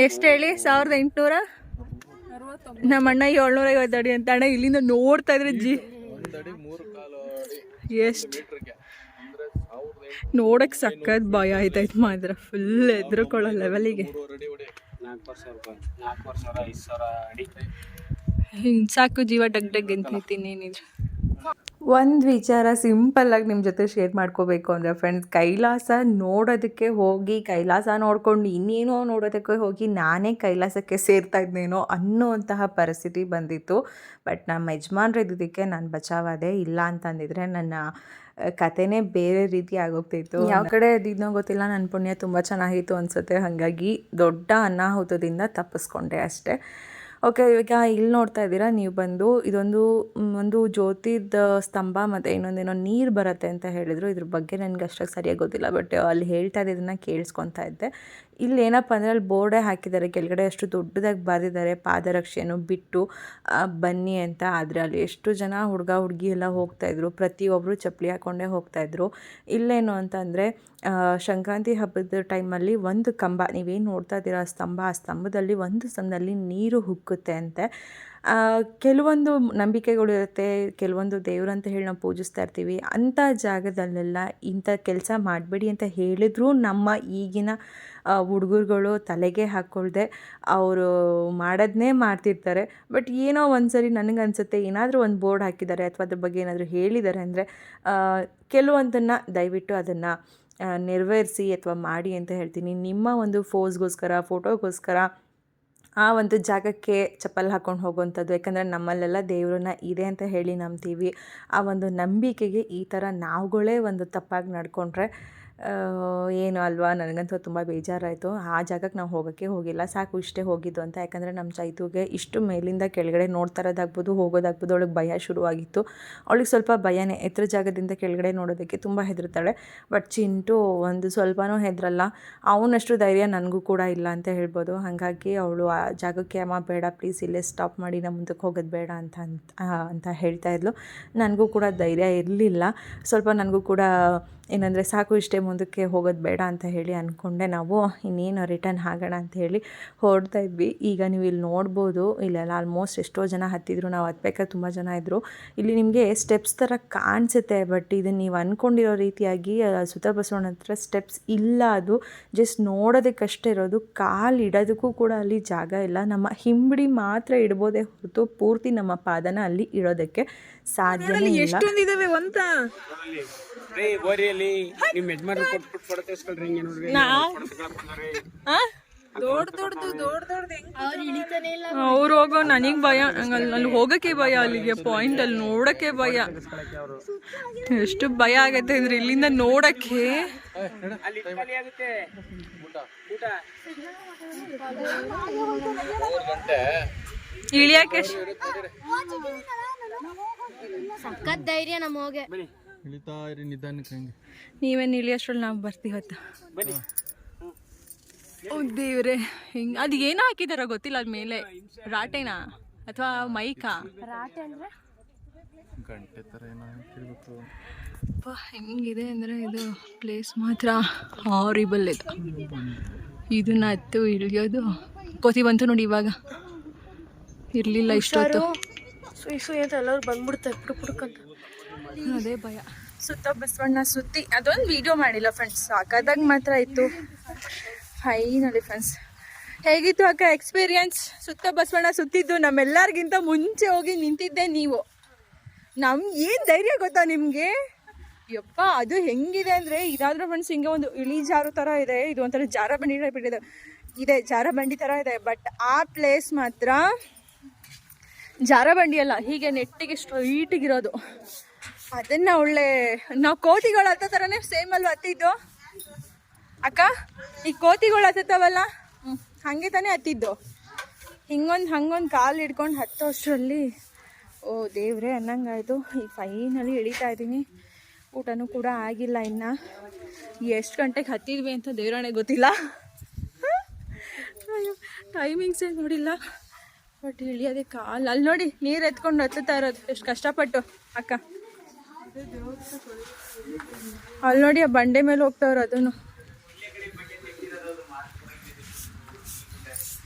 ಎಷ್ಟು ಹೇಳಿ? 1800. ನಮ್ಮ ಅಣ್ಣ 750 ಅಡಿ ಅಂತ. ಅಣ್ಣ ಇಲ್ಲಿಂದ ನೋಡ್ತಾ ಇದ್ರೆ ಎಷ್ಟು ನೋಡಕ್ ಸಕ್ಕತ್ ಭಯ ಆಯ್ತಾಯ್ತು ಮಾತ್ರ. ಫುಲ್ ಎದ್ರುಕೊಳ್ಳೋ ಲೆವೆಲಿಗೆ. ಹಿಂಗ್ ಸಾಕು ಜೀವ ಡಗ್ ಡಗ್ ಅಂತ ನಿಂತೀನಿ. ಒಂದು ವಿಚಾರ ಸಿಂಪಲ್ಲಾಗಿ ನಿಮ್ಮ ಜೊತೆ ಶೇರ್ ಮಾಡ್ಕೋಬೇಕು ಅಂದರೆ ಫ್ರೆಂಡ್ಸ್, ಕೈಲಾಸ ನೋಡೋದಕ್ಕೆ ಹೋಗಿ ಕೈಲಾಸ ನೋಡ್ಕೊಂಡು ಇನ್ನೇನೋ ನೋಡೋದಕ್ಕೆ ಹೋಗಿ ನಾನೇ ಕೈಲಾಸಕ್ಕೆ ಸೇರ್ತಾ ಇದ್ನೇನೋ ಅನ್ನೋಂತಹ ಪರಿಸ್ಥಿತಿ ಬಂದಿತ್ತು. ಬಟ್ ನಮ್ಮ ಯಜಮಾನ್ರು ಇದ್ದಿದ್ದಕ್ಕೆ ನಾನು ಬಚಾವಾದೆ. ಇಲ್ಲ ಅಂತಂದಿದ್ರೆ ನನ್ನ ಕತೆನೇ ಬೇರೆ ರೀತಿ ಆಗೋಗ್ತಿತ್ತು. ಯಾವ ಕಡೆ ಇದ್ದಿದ್ನೋ ಗೊತ್ತಿಲ್ಲ, ನನ್ನ ಪುಣ್ಯ ತುಂಬ ಚೆನ್ನಾಗಿತ್ತು ಅನಿಸುತ್ತೆ. ಹಾಗಾಗಿ ದೊಡ್ಡ ಅನಾಹುತದಿಂದ ತಪ್ಪಿಸ್ಕೊಂಡೆ ಅಷ್ಟೇ. ಓಕೆ, ಈಗ ಇಲ್ಲಿ ನೋಡ್ತಾ ಇದ್ದೀರಾ ನೀವು ಬಂದು ಒಂದು ಜ್ಯೋತಿದ ಸ್ತಂಭ ಮತ್ತು ಇನ್ನೊಂದೇನೋ ನೀರು ಬರುತ್ತೆ ಅಂತ ಹೇಳಿದರು. ಇದ್ರ ಬಗ್ಗೆ ನನಗೆ ಅಷ್ಟಾಗಿ ಸರಿಯಾಗಿ ಗೊತ್ತಿಲ್ಲ, ಬಟ್ ಅಲ್ಲಿ ಹೇಳ್ತಾ ಇದ್ದದನ್ನು ಕೇಳಿಸ್ಕೊತಾ ಇದ್ದೆ. ಇಲ್ಲಿ ಏನಪ್ಪ ಅಂದರೆ ಅಲ್ಲಿ ಬೋರ್ಡೇ ಹಾಕಿದ್ದಾರೆ, ಕೆಳಗಡೆ ಅಷ್ಟು ದೊಡ್ಡದಾಗಿ ಬರೆದಿದ್ದಾರೆ ಪಾದರಕ್ಷೆಯನ್ನು ಬಿಟ್ಟು ಬನ್ನಿ ಅಂತ. ಆದರೆ ಅಲ್ಲಿ ಎಷ್ಟು ಜನ ಹುಡುಗ ಹುಡುಗಿ ಎಲ್ಲ ಹೋಗ್ತಾಯಿದ್ರು, ಪ್ರತಿಯೊಬ್ಬರು ಚಪ್ಪಲಿ ಹಾಕ್ಕೊಂಡೇ ಹೋಗ್ತಾಯಿದ್ರು. ಇಲ್ಲೇನು ಅಂತಂದರೆ ಸಂಕ್ರಾಂತಿ ಹಬ್ಬದ ಟೈಮಲ್ಲಿ ಒಂದು ಕಂಬ, ನೀವೇನು ನೋಡ್ತಾ ಇದ್ದೀರಾ ಸ್ತಂಭ, ಆ ಸ್ತಂಭದಲ್ಲಿ ಒಂದು ಸ್ತಂಭದಲ್ಲಿ ನೀರು ಹುಕ್ಕುತ್ತೆ ಅಂತೆ. ಕೆಲವೊಂದು ನಂಬಿಕೆಗಳು ಇರುತ್ತೆ, ಕೆಲವೊಂದು ದೇವ್ರಂತ ಹೇಳಿ ನಾವು ಪೂಜಿಸ್ತಾ ಇರ್ತೀವಿ. ಅಂಥ ಜಾಗದಲ್ಲೆಲ್ಲ ಇಂಥ ಕೆಲಸ ಮಾಡಬೇಡಿ ಅಂತ ಹೇಳಿದ್ರೂ ನಮ್ಮ ಈಗಿನ ಹುಡುಗರುಗಳು ತಲೆಗೆ ಹಾಕ್ಕೊಳ್ದೆ ಅವರು ಮಾಡೋದನ್ನೇ ಮಾಡ್ತಿರ್ತಾರೆ. ಬಟ್ ಏನೋ ಒಂದು ಸರಿ ನನಗನ್ಸುತ್ತೆ, ಏನಾದರೂ ಒಂದು ಬೋರ್ಡ್ ಹಾಕಿದ್ದಾರೆ ಅಥವಾ ಅದ್ರ ಬಗ್ಗೆ ಏನಾದರೂ ಹೇಳಿದ್ದಾರೆ ಅಂದರೆ ಕೆಲವೊಂದನ್ನು ದಯವಿಟ್ಟು ಅದನ್ನು ನೆರವೇರಿಸಿ ಅಥವಾ ಮಾಡಿ ಅಂತ ಹೇಳ್ತೀನಿ. ನಿಮ್ಮ ಒಂದು ಫೋಸ್ಗೋಸ್ಕರ, ಫೋಟೋಗೋಸ್ಕರ ಆ ಒಂದು ಜಾಗಕ್ಕೆ ಚಪ್ಪಲ್ ಹಾಕ್ಕೊಂಡು ಹೋಗುವಂಥದ್ದು. ಯಾಕಂದರೆ ನಮ್ಮಲ್ಲೆಲ್ಲ ದೇವ್ರನ್ನ ಇದೆ ಅಂತ ಹೇಳಿ ನಂಬ್ತೀವಿ. ಆ ಒಂದು ನಂಬಿಕೆಗೆ ಈ ಥರ ನಾವುಗಳೇ ಒಂದು ತಪ್ಪಾಗಿ ನಡ್ಕೊಂಡ್ರೆ ಏನು ಅಲ್ವಾ? ನನಗಂತೂ ತುಂಬ ಬೇಜಾರಾಯಿತು. ಆ ಜಾಗಕ್ಕೆ ನಾವು ಹೋಗೋಕ್ಕೆ ಹೋಗಿಲ್ಲ, ಸಾಕು ಇಷ್ಟೇ ಹೋಗಿದ್ದು ಅಂತ. ಯಾಕಂದರೆ ನಮ್ಮ ಚೈತುಗೆ ಇಷ್ಟು ಮೇಲಿಂದ ಕೆಳಗಡೆ ನೋಡ್ತಾ ಇರೋದಾಗ್ಬೋದು, ಹೋಗೋದಾಗ್ಬೋದು, ಅವಳಿಗೆ ಭಯ ಶುರುವಾಗಿತ್ತು. ಅವಳಿಗೆ ಸ್ವಲ್ಪ ಭಯನೇ, ಎತ್ತರ ಜಾಗದಿಂದ ಕೆಳಗಡೆ ನೋಡೋದಕ್ಕೆ ತುಂಬ ಹೆದರ್ತಾಳೆ. ಬಟ್ ಚಿಂಟು ಒಂದು ಸ್ವಲ್ಪನೂ ಹೆದರಲ್ಲ, ಅವನಷ್ಟು ಧೈರ್ಯ ನನಗೂ ಕೂಡ ಇಲ್ಲ ಅಂತ ಹೇಳ್ಬೋದು. ಹಾಗಾಗಿ ಅವಳು ಆ ಜಾಗಕ್ಕೆ ಅಮ್ಮ ಬೇಡ ಪ್ಲೀಸ್ ಇಲ್ಲೇ ಸ್ಟಾಪ್ ಮಾಡಿ, ನಮ್ಮ ಮುಂದಕ್ಕೆ ಹೋಗೋದು ಬೇಡ ಅಂತ ಹೇಳ್ತಾ ಇದ್ಲು. ನನಗೂ ಕೂಡ ಧೈರ್ಯ ಇರಲಿಲ್ಲ, ಸ್ವಲ್ಪ ನನಗೂ ಕೂಡ ಏನಂದರೆ ಸಾಕು ಇಷ್ಟೇ, ಮುಂದಕ್ಕೆ ಹೋಗೋದು ಬೇಡ ಅಂತ ಹೇಳಿ ಅಂದ್ಕೊಂಡೆ. ನಾವು ಇನ್ನೇನು ರಿಟರ್ನ್ ಆಗೋಣ ಅಂತ ಹೇಳಿ ಹೊರಡ್ತಾ ಇದ್ವಿ. ಈಗ ನೀವು ಇಲ್ಲಿ ನೋಡ್ಬೋದು, ಇಲ್ಲೆಲ್ಲ ಆಲ್ಮೋಸ್ಟ್ ಎಷ್ಟೋ ಜನ ಹತ್ತಿದ್ರು. ನಾವು ಹತ್ಬೇಕಾದ್ರೆ ತುಂಬ ಜನ ಇದ್ದರು. ಇಲ್ಲಿ ನಿಮಗೆ ಸ್ಟೆಪ್ಸ್ ಥರ ಕಾಣಿಸುತ್ತೆ, ಬಟ್ ಇದನ್ನು ನೀವು ಅಂದ್ಕೊಂಡಿರೋ ರೀತಿಯಾಗಿ ಸುತ್ತ ಬಸವಣ್ಣ ಹತ್ರ ಸ್ಟೆಪ್ಸ್ ಇಲ್ಲ. ಅದು ಜಸ್ಟ್ ನೋಡೋದಕ್ಕಷ್ಟೇ ಇರೋದು, ಕಾಲು ಇಡೋದಕ್ಕೂ ಕೂಡ ಅಲ್ಲಿ ಜಾಗ ಇಲ್ಲ. ನಮ್ಮ ಹಿಂಬಡಿ ಮಾತ್ರ ಇಡ್ಬೋದೇ ಹೊರತು ಪೂರ್ತಿ ನಮ್ಮ ಪಾದನ ಅಲ್ಲಿ ಇಡೋದಕ್ಕೆ ಸಾಧ್ಯನೇ ಇಲ್ಲ. ಎಷ್ಟೊಂದಿದಾವೆ ಅಂತ ಬೋರಿಯಲ್ಲಿ ನಿಮ್ಮ ಯಜಮಾನ್ರು ಕೊಟ್ಬಿಟ್ಟು ಫೋಟೋ ತೆಗೆಸ್ಕೊಳ್ರಿ. ಹಿಂಗೆ ನೋಡ್ರಿ ಅವ್ರು ಹೋಗೋ ನನಗೆ ಭಯ, ಅಲ್ಲಿ ಹೋಗೋಕ್ಕೆ ಭಯ, ಅಲ್ಲಿಗೆ ಪಾಯಿಂಟ್ ಅಲ್ಲಿ ನೋಡೋಕ್ಕೆ ಭಯ. ಎಷ್ಟು ಭಯ ಆಗತ್ತೆ ಅಂದ್ರೆ ಇಲ್ಲಿಂದ ನೋಡಕ್ಕೆ. ಇಳಿಯಕ್ಕೆ ಸಖತ್ ಧೈರ್ಯ ನಮಗೆ. ಇಳಿತಾ ಇರಿ ನಿಧಾನಕ್ಕೆ. ಹಂಗೆ ನೀವೇನು ಇಳಿಯೋಷ್ಟ್ರಲ್ಲಿ ನಾವು ಬರ್ತೀವತ್ತ. ದೇವ್ರೆ, ಹಿಂಗೆ ಅದು ಏನೋ ಹಾಕಿದಾರ ಗೊತ್ತಿಲ್ಲ ಅದ ಮೇಲೆ, ರಾಟೆನಾ ಅಥವಾ ಮೈಕಾ? ರಾಟೆ ಅಂದ್ರೆ ಗಂಟೆ ಥರ ಏನೋ ಹಾಕಿರ್ಬೇಕು. ಹೆಂಗಿದೆ ಅಂದರೆ ಇದು ಪ್ಲೇಸ್ ಮಾತ್ರ ಹಾರಿಬಲ್ ಇದೆ. ಇದನ್ನ ಹತ್ತು ಇಳಿಯೋದು ಕೋತಿ ಬಂತು ನೋಡಿ, ಇವಾಗ ಇರಲಿಲ್ಲ ಇಷ್ಟೊತ್ತು. ಸುಯ್ ಅಂತ ಎಲ್ಲರೂ ಬಂದ್ಬಿಡ್ತಾರೆ ಪುಡುಕಂತ. ಅದೇ ಭಯ. ಸುತ್ತ ಬಸವಣ್ಣ ಸುತ್ತಿ ಅದೊಂದು ವಿಡಿಯೋ ಮಾಡಿಲ್ಲ ಫ್ರೆಂಡ್ಸ್, ಸಾಕಾದಾಗ ಮಾತ್ರ ಇತ್ತು. ಫೈನಲಿ ಫ್ರೆಂಡ್ಸ್, ಹೇಗಿತ್ತು ಅಕ್ಕ ಎಕ್ಸ್ಪೀರಿಯನ್ಸ್? ಸುತ್ತ ಬಸವಣ್ಣ ಸುತ್ತಿದ್ದು ನಮ್ಮೆಲ್ಲರಿಗಿಂತ ಮುಂಚೆ ಹೋಗಿ ನಿಂತಿದ್ದೆ ನೀವು. ನಮ್ಗೆ ಏನು ಧೈರ್ಯ ಗೊತ್ತಾ ನಿಮಗೆ? ಯಪ್ಪ, ಅದು ಹೆಂಗಿದೆ ಅಂದರೆ ಇದಾದರೂ ಫ್ರೆಂಡ್ಸ್ ಹಿಂಗೆ ಒಂದು ಇಳಿಜಾರು ಥರ ಇದೆ. ಇದು ಒಂಥರ ಜಾರಬಂಡಿ ಟೈಪ್ ಇದೆ, ಜಾರಬಂಡಿ ಥರ ಇದೆ. ಬಟ್ ಆ ಪ್ಲೇಸ್ ಮಾತ್ರ ಜಾರಬಂಡಿ ಅಲ್ಲ, ಹೀಗೆ ನೆಟ್ಟಿಗೆ ಸ್ಟ್ರೈಟಿಗಿರೋದು. ಅದನ್ನು ಒಳ್ಳೆ ನಾವು ಕೋತಿಗಳು ಹತ್ತೋ ಥರನೇ ಸೇಮ್ ಅಲ್ವ ಹತ್ತಿದ್ದು ಅಕ್ಕ? ಈ ಕೋತಿಗಳು ಹತ್ತವಲ್ಲ, ಹಾಗೆ ತಾನೇ ಹತ್ತಿದ್ದು. ಹಂಗೊಂದು ಕಾಲು ಹಿಡ್ಕೊಂಡು ಹತ್ತೋ ಅಷ್ಟರಲ್ಲಿ ಓ ದೇವ್ರೆ ಅನ್ನಂಗಾಯಿತು. ಈಗ ಫೈನಲಿ ಇಳಿತಾ ಇದ್ದೀನಿ. ಊಟನೂ ಕೂಡ ಆಗಿಲ್ಲ ಇನ್ನು. ಎಷ್ಟು ಗಂಟೆಗೆ ಹತ್ತಿದ್ವಿ ಅಂತ ದೇವ್ರಣೆ ಗೊತ್ತಿಲ್ಲ, ಟೈಮಿಂಗ್ಸೇ ನೋಡಿಲ್ಲ. ಬಟ್ ಇಳಿಯೋದೇ ಕಾಲು. ಅಲ್ಲಿ ನೋಡಿ ನೀರು ಎತ್ಕೊಂಡು ಹತ್ತುತ್ತಾ ಇರೋದು ಎಷ್ಟು ಕಷ್ಟಪಟ್ಟು ಅಕ್ಕ. ಅಲ್ಲಿ ನೋಡಿ ಆ ಬಂಡೆ ಮೇಲೆ ಹೋಗ್ತಾವ್ರು. ಅದನ್ನು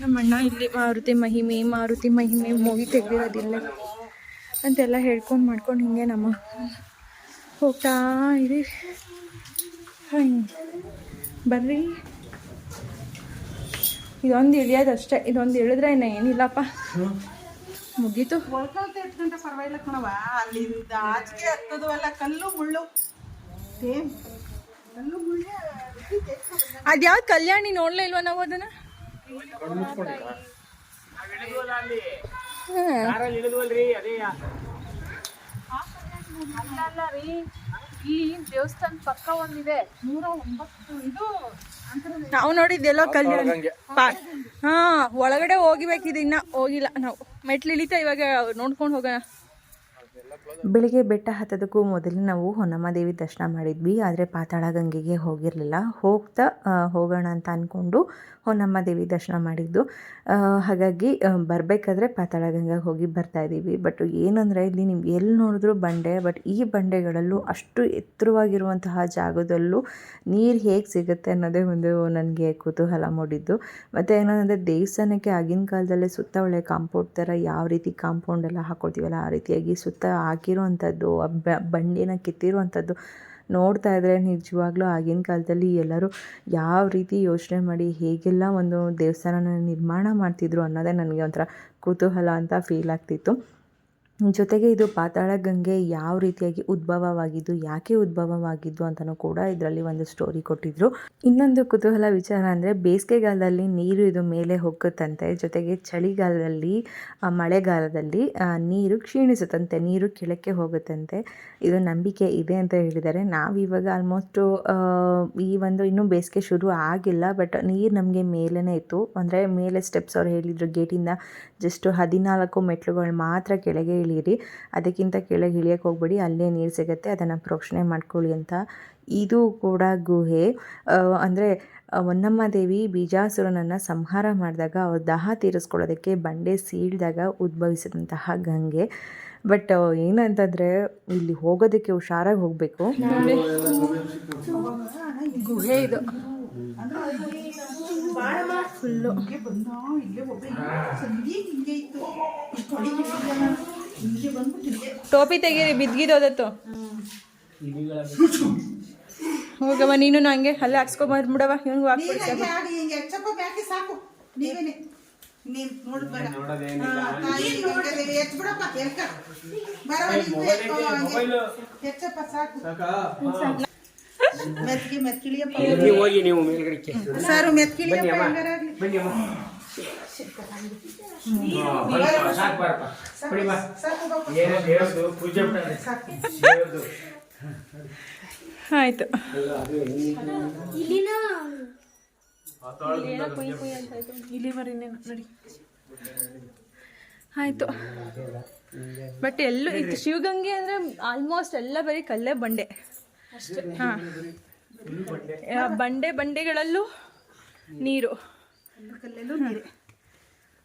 ನಮ್ಮಣ್ಣ ಇಲ್ಲಿ ಮಾರುತಿ ಮಹಿಮೆ ಮೂವಿ ತೆಗ್ದಿರೋದಿಲ್ಲ ಅಂತೆಲ್ಲ ಹೇಳ್ಕೊಂಡು ಮಾಡ್ಕೊಂಡು ಹಿಂಗೆ ನಮ್ಮ ಹೋಗ್ತಾ ಇದೀವಿ. ಬರ್ರಿ, ಇದೊಂದು ಇಳಿಯೋದಷ್ಟೇ. ಇದೊಂದು ಇಳಿದ್ರೆ ಇನ್ನು ಏನಿಲ್ಲಪ್ಪ. ಮುಗೀತು. ಒಳ್ಕಲ್ತೆ ಇಟ್ಕೊಂಡ್ರೆ ಪರವಾಗಿಲ್ಲ ಕಣವ, ಅಲ್ಲಿಂದ ಆಚೆಗೆ ಹತ್ತದವಲ್ಲ ಕಲ್ಲು ಮುಳ್ಳು, ಸೇಮ್ ಕಲ್ಲು ಮುಳ್ಳೆ. ಅದ್ಯಾವ್ದು ಕಲ್ಯಾಣಿ ನೋಡ್ಲೇ ಇಲ್ವಾ ನಾವು ಅದನ್ನ? ಅಲ್ಲ ರೀ, ಇಲ್ಲಿ ದೇವಸ್ಥಾನ ಪಕ್ಕ ಒಂದಿದೆ 109 ಇದು ನಾವು ನೋಡಿದ್ದೆಲ್ಲೋ ಕಲ್ಯಾಣಿ. ಹಾ, ಒಳಗಡೆ ಹೋಗಿಬೇಕಿದೆ, ಇನ್ನ ಹೋಗಿಲ್ಲ ನಾವು. ಮೆಟ್ಲು ಇಳಿತಾ ಇವಾಗ ನೋಡ್ಕೊಂಡು ಹೋಗೋಣ. ಬೆಳಿಗ್ಗೆ ಬೆಟ್ಟ ಹತ್ತೋದಕ್ಕೂ ಮೊದಲು ನಾವು ಹೊನ್ನಮ್ಮ ದೇವಿ ದರ್ಶನ ಮಾಡಿದ್ವಿ, ಆದರೆ ಪಾತಾಳ ಗಂಗೆಗೆ ಹೋಗಿರಲಿಲ್ಲ. ಹೋಗೋಣ ಅಂತ ಅಂದ್ಕೊಂಡು ಹೊನ್ನಮ್ಮ ದೇವಿ ದರ್ಶನ ಮಾಡಿದ್ದು. ಹಾಗಾಗಿ ಬರಬೇಕಾದ್ರೆ ಪಾತಾಳ ಗಂಗೆಗೆ ಹೋಗಿ ಬರ್ತಾಯಿದ್ದೀವಿ. ಬಟ್ ಏನಂದರೆ ಇಲ್ಲಿ ನೀವು ಎಲ್ಲಿ ನೋಡಿದ್ರೂ ಬಂಡೆ, ಬಟ್ ಈ ಬಂಡೆಗಳಲ್ಲೂ ಅಷ್ಟು ಎತ್ತರವಾಗಿರುವಂತಹ ಜಾಗದಲ್ಲೂ ನೀರು ಹೇಗೆ ಸಿಗುತ್ತೆ ಅನ್ನೋದೇ ಒಂದು ನನಗೆ ಕುತೂಹಲ ಮೂಡಿದ್ದು. ಮತ್ತು ಏನಂದರೆ ದೇವಸ್ಥಾನಕ್ಕೆ ಆಗಿನ ಕಾಲದಲ್ಲೇ ಸುತ್ತ ಒಳ್ಳೆ ಕಾಂಪೌಂಡ್ ಥರ ಯಾವ ರೀತಿ ಕಾಂಪೌಂಡ್ ಎಲ್ಲ ಹಾಕ್ಕೊಳ್ತೀವಲ್ಲ ಆ ರೀತಿಯಾಗಿ ಸುತ್ತ ಹಾಕಿರುವಂಥದ್ದು, ಬಂಡಿನ ಕಿತ್ತಿರುವಂಥದ್ದು ನೋಡ್ತಾ ಇದ್ದರೆ ನಿಜವಾಗ್ಲೂ ಆಗಿನ ಕಾಲದಲ್ಲಿ ಎಲ್ಲರೂ ಯಾವ ರೀತಿ ಯೋಚನೆ ಮಾಡಿ ಹೇಗೆಲ್ಲ ಒಂದು ದೇವಸ್ಥಾನನ ನಿರ್ಮಾಣ ಮಾಡ್ತಿದ್ರು ಅನ್ನೋದೇ ನನಗೆ ಒಂಥರ ಕುತೂಹಲ ಅಂತ ಫೀಲ್ ಆಗ್ತಿತ್ತು. ಜೊತೆಗೆ ಇದು ಪಾತಾಳ ಗಂಗೆ ಯಾವ ರೀತಿಯಾಗಿ ಉದ್ಭವವಾಗಿದ್ದು, ಯಾಕೆ ಉದ್ಭವವಾಗಿದ್ದು ಅಂತಲೂ ಕೂಡ ಇದರಲ್ಲಿ ಒಂದು ಸ್ಟೋರಿ ಕೊಟ್ಟಿದ್ರು. ಇನ್ನೊಂದು ಕುತೂಹಲ ವಿಚಾರ ಅಂದರೆ ಬೇಸಿಗೆಗಾಲದಲ್ಲಿ ನೀರು ಇದು ಮೇಲೆ ಹೋಗುತ್ತಂತೆ, ಜೊತೆಗೆ ಚಳಿಗಾಲದಲ್ಲಿ ಮಳೆಗಾಲದಲ್ಲಿ ನೀರು ಕ್ಷೀಣಿಸುತ್ತಂತೆ, ನೀರು ಕೆಳಕ್ಕೆ ಹೋಗುತ್ತಂತೆ. ಇದು ನಂಬಿಕೆ ಇದೆ ಅಂತ ಹೇಳಿದ್ದಾರೆ. ನಾವಿವಾಗ ಆಲ್ಮೋಸ್ಟು ಈ ಒಂದು ಇನ್ನೂ ಬೇಸಿಗೆ ಶುರು ಆಗಿಲ್ಲ, ಬಟ್ ನೀರು ನಮಗೆ ಮೇಲೇ ಇತ್ತು. ಅಂದರೆ ಮೇಲೆ ಸ್ಟೆಪ್ಸ್ ಅವ್ರು ಹೇಳಿದರು ಗೇಟಿಂದ ಜಸ್ಟ್ 14 ಮೆಟ್ಲುಗಳು ಮಾತ್ರ ಕೆಳಗೆ ಇಳೀರಿ, ಅದಕ್ಕಿಂತ ಕೆಳಗೆ ಇಳಿಯೋಕ್ಕೆ ಹೋಗ್ಬೇಡಿ, ಅಲ್ಲೇ ನೀರು ಸಿಗುತ್ತೆ, ಅದನ್ನು ಪ್ರೋಕ್ಷಣೆ ಮಾಡ್ಕೊಳ್ಳಿ ಅಂತ. ಇದು ಕೂಡ ಗುಹೆ. ಅಂದರೆ ಹೊನ್ನಮ್ಮ ದೇವಿ ಬೀಜಾಸುರನನ್ನು ಸಂಹಾರ ಮಾಡಿದಾಗ ಅವ್ರ ದಾಹ ತೀರಿಸ್ಕೊಳ್ಳೋದಕ್ಕೆ ಬಂಡೆ ಸೀಳಿದಾಗ ಉದ್ಭವಿಸಿದಂತಹ ಗಂಗೆ. ಬಟ್ ಏನಂತಂದರೆ ಇಲ್ಲಿ ಹೋಗೋದಕ್ಕೆ ಹುಷಾರಾಗಿ ಹೋಗಬೇಕು. ಗುಹೆ ಇದು ಫುಲ್ಲು ಬಂದು ಇಲ್ಲೇ ಒಬ್ಬ ಸಂಜೆ ಹಿಂಗೆ ಇತ್ತು, ಹಿಂಗೆ ಬಂದ್ಬಿಟ್ಟು ಟೋಪಿ ತೆಗೀರಿ, ಬಿದ್ಗಿದೋದತ್ತು. ಹೋಗವ ನೀನು ಹಂಗೆ ಅಲ್ಲೇ ಹಾಕ್ಸ್ಕೊಂಬಂದ್ಬಿಡವ, ಇವ್ನಿಗೂ ಹಾಕ್ಬಿಡಿ. ಹಿಂಗೆ ಎಚ್ಚಪ್ಪ ಬ್ಯಾಕೆ ಸಾಕು, ನೀವೇನೆ ನೀನ್ ನೋಡ್ಬೇಡ ಎಚ್ಬಿಡಪ್ಪ ಎಲ್ಕ ಬರವ, ಎಚ್ಚಪ್ಪ ಸಾಕು. ಮೆತ್ಗೆ ಮೆತ್ಕಿಳಿಯಪ್ಪ, ಹೋಗಿ ನೀವು ಮೇಲ್ಗಡೆಗೆ ಸಾರು ಮೆತ್ಕಿಳಿಯಪ್ಪ, ಹೆಂಗಾರಾಗ್ಲಿ ಬನ್ನಿ ಅಮ್ಮ. ಸಾಕು ಬರಪ್ಪ, ಬಿಡಿ ಬಾ. ಸಾಕು ಬಾಪ. ಏನೋ ದೇವ್ರದ್ದು ಪೂಜೆ ಮಾಡ್ತಾರೆ. ದೇವ್ರದ್ದು ಆಯ್ತು. ಇಲ್ಲಿ ಮರಿನೇ ನೋಡಿ ಆಯ್ತು. ಬಟ್ ಎಲ್ಲೂ ಇತ್ತು ಶಿವಗಂಗೆ ಅಂದರೆ ಆಲ್ಮೋಸ್ಟ್ ಎಲ್ಲ ಬರೀ ಕಲ್ಲೇ ಬಂಡೆ ಅಷ್ಟೇ. ಹಾಂ, ಬಂಡೆಗಳಲ್ಲೂ ನೀರು, ಕಲ್ಲೆಲ್ಲೂ ನೀರೇ.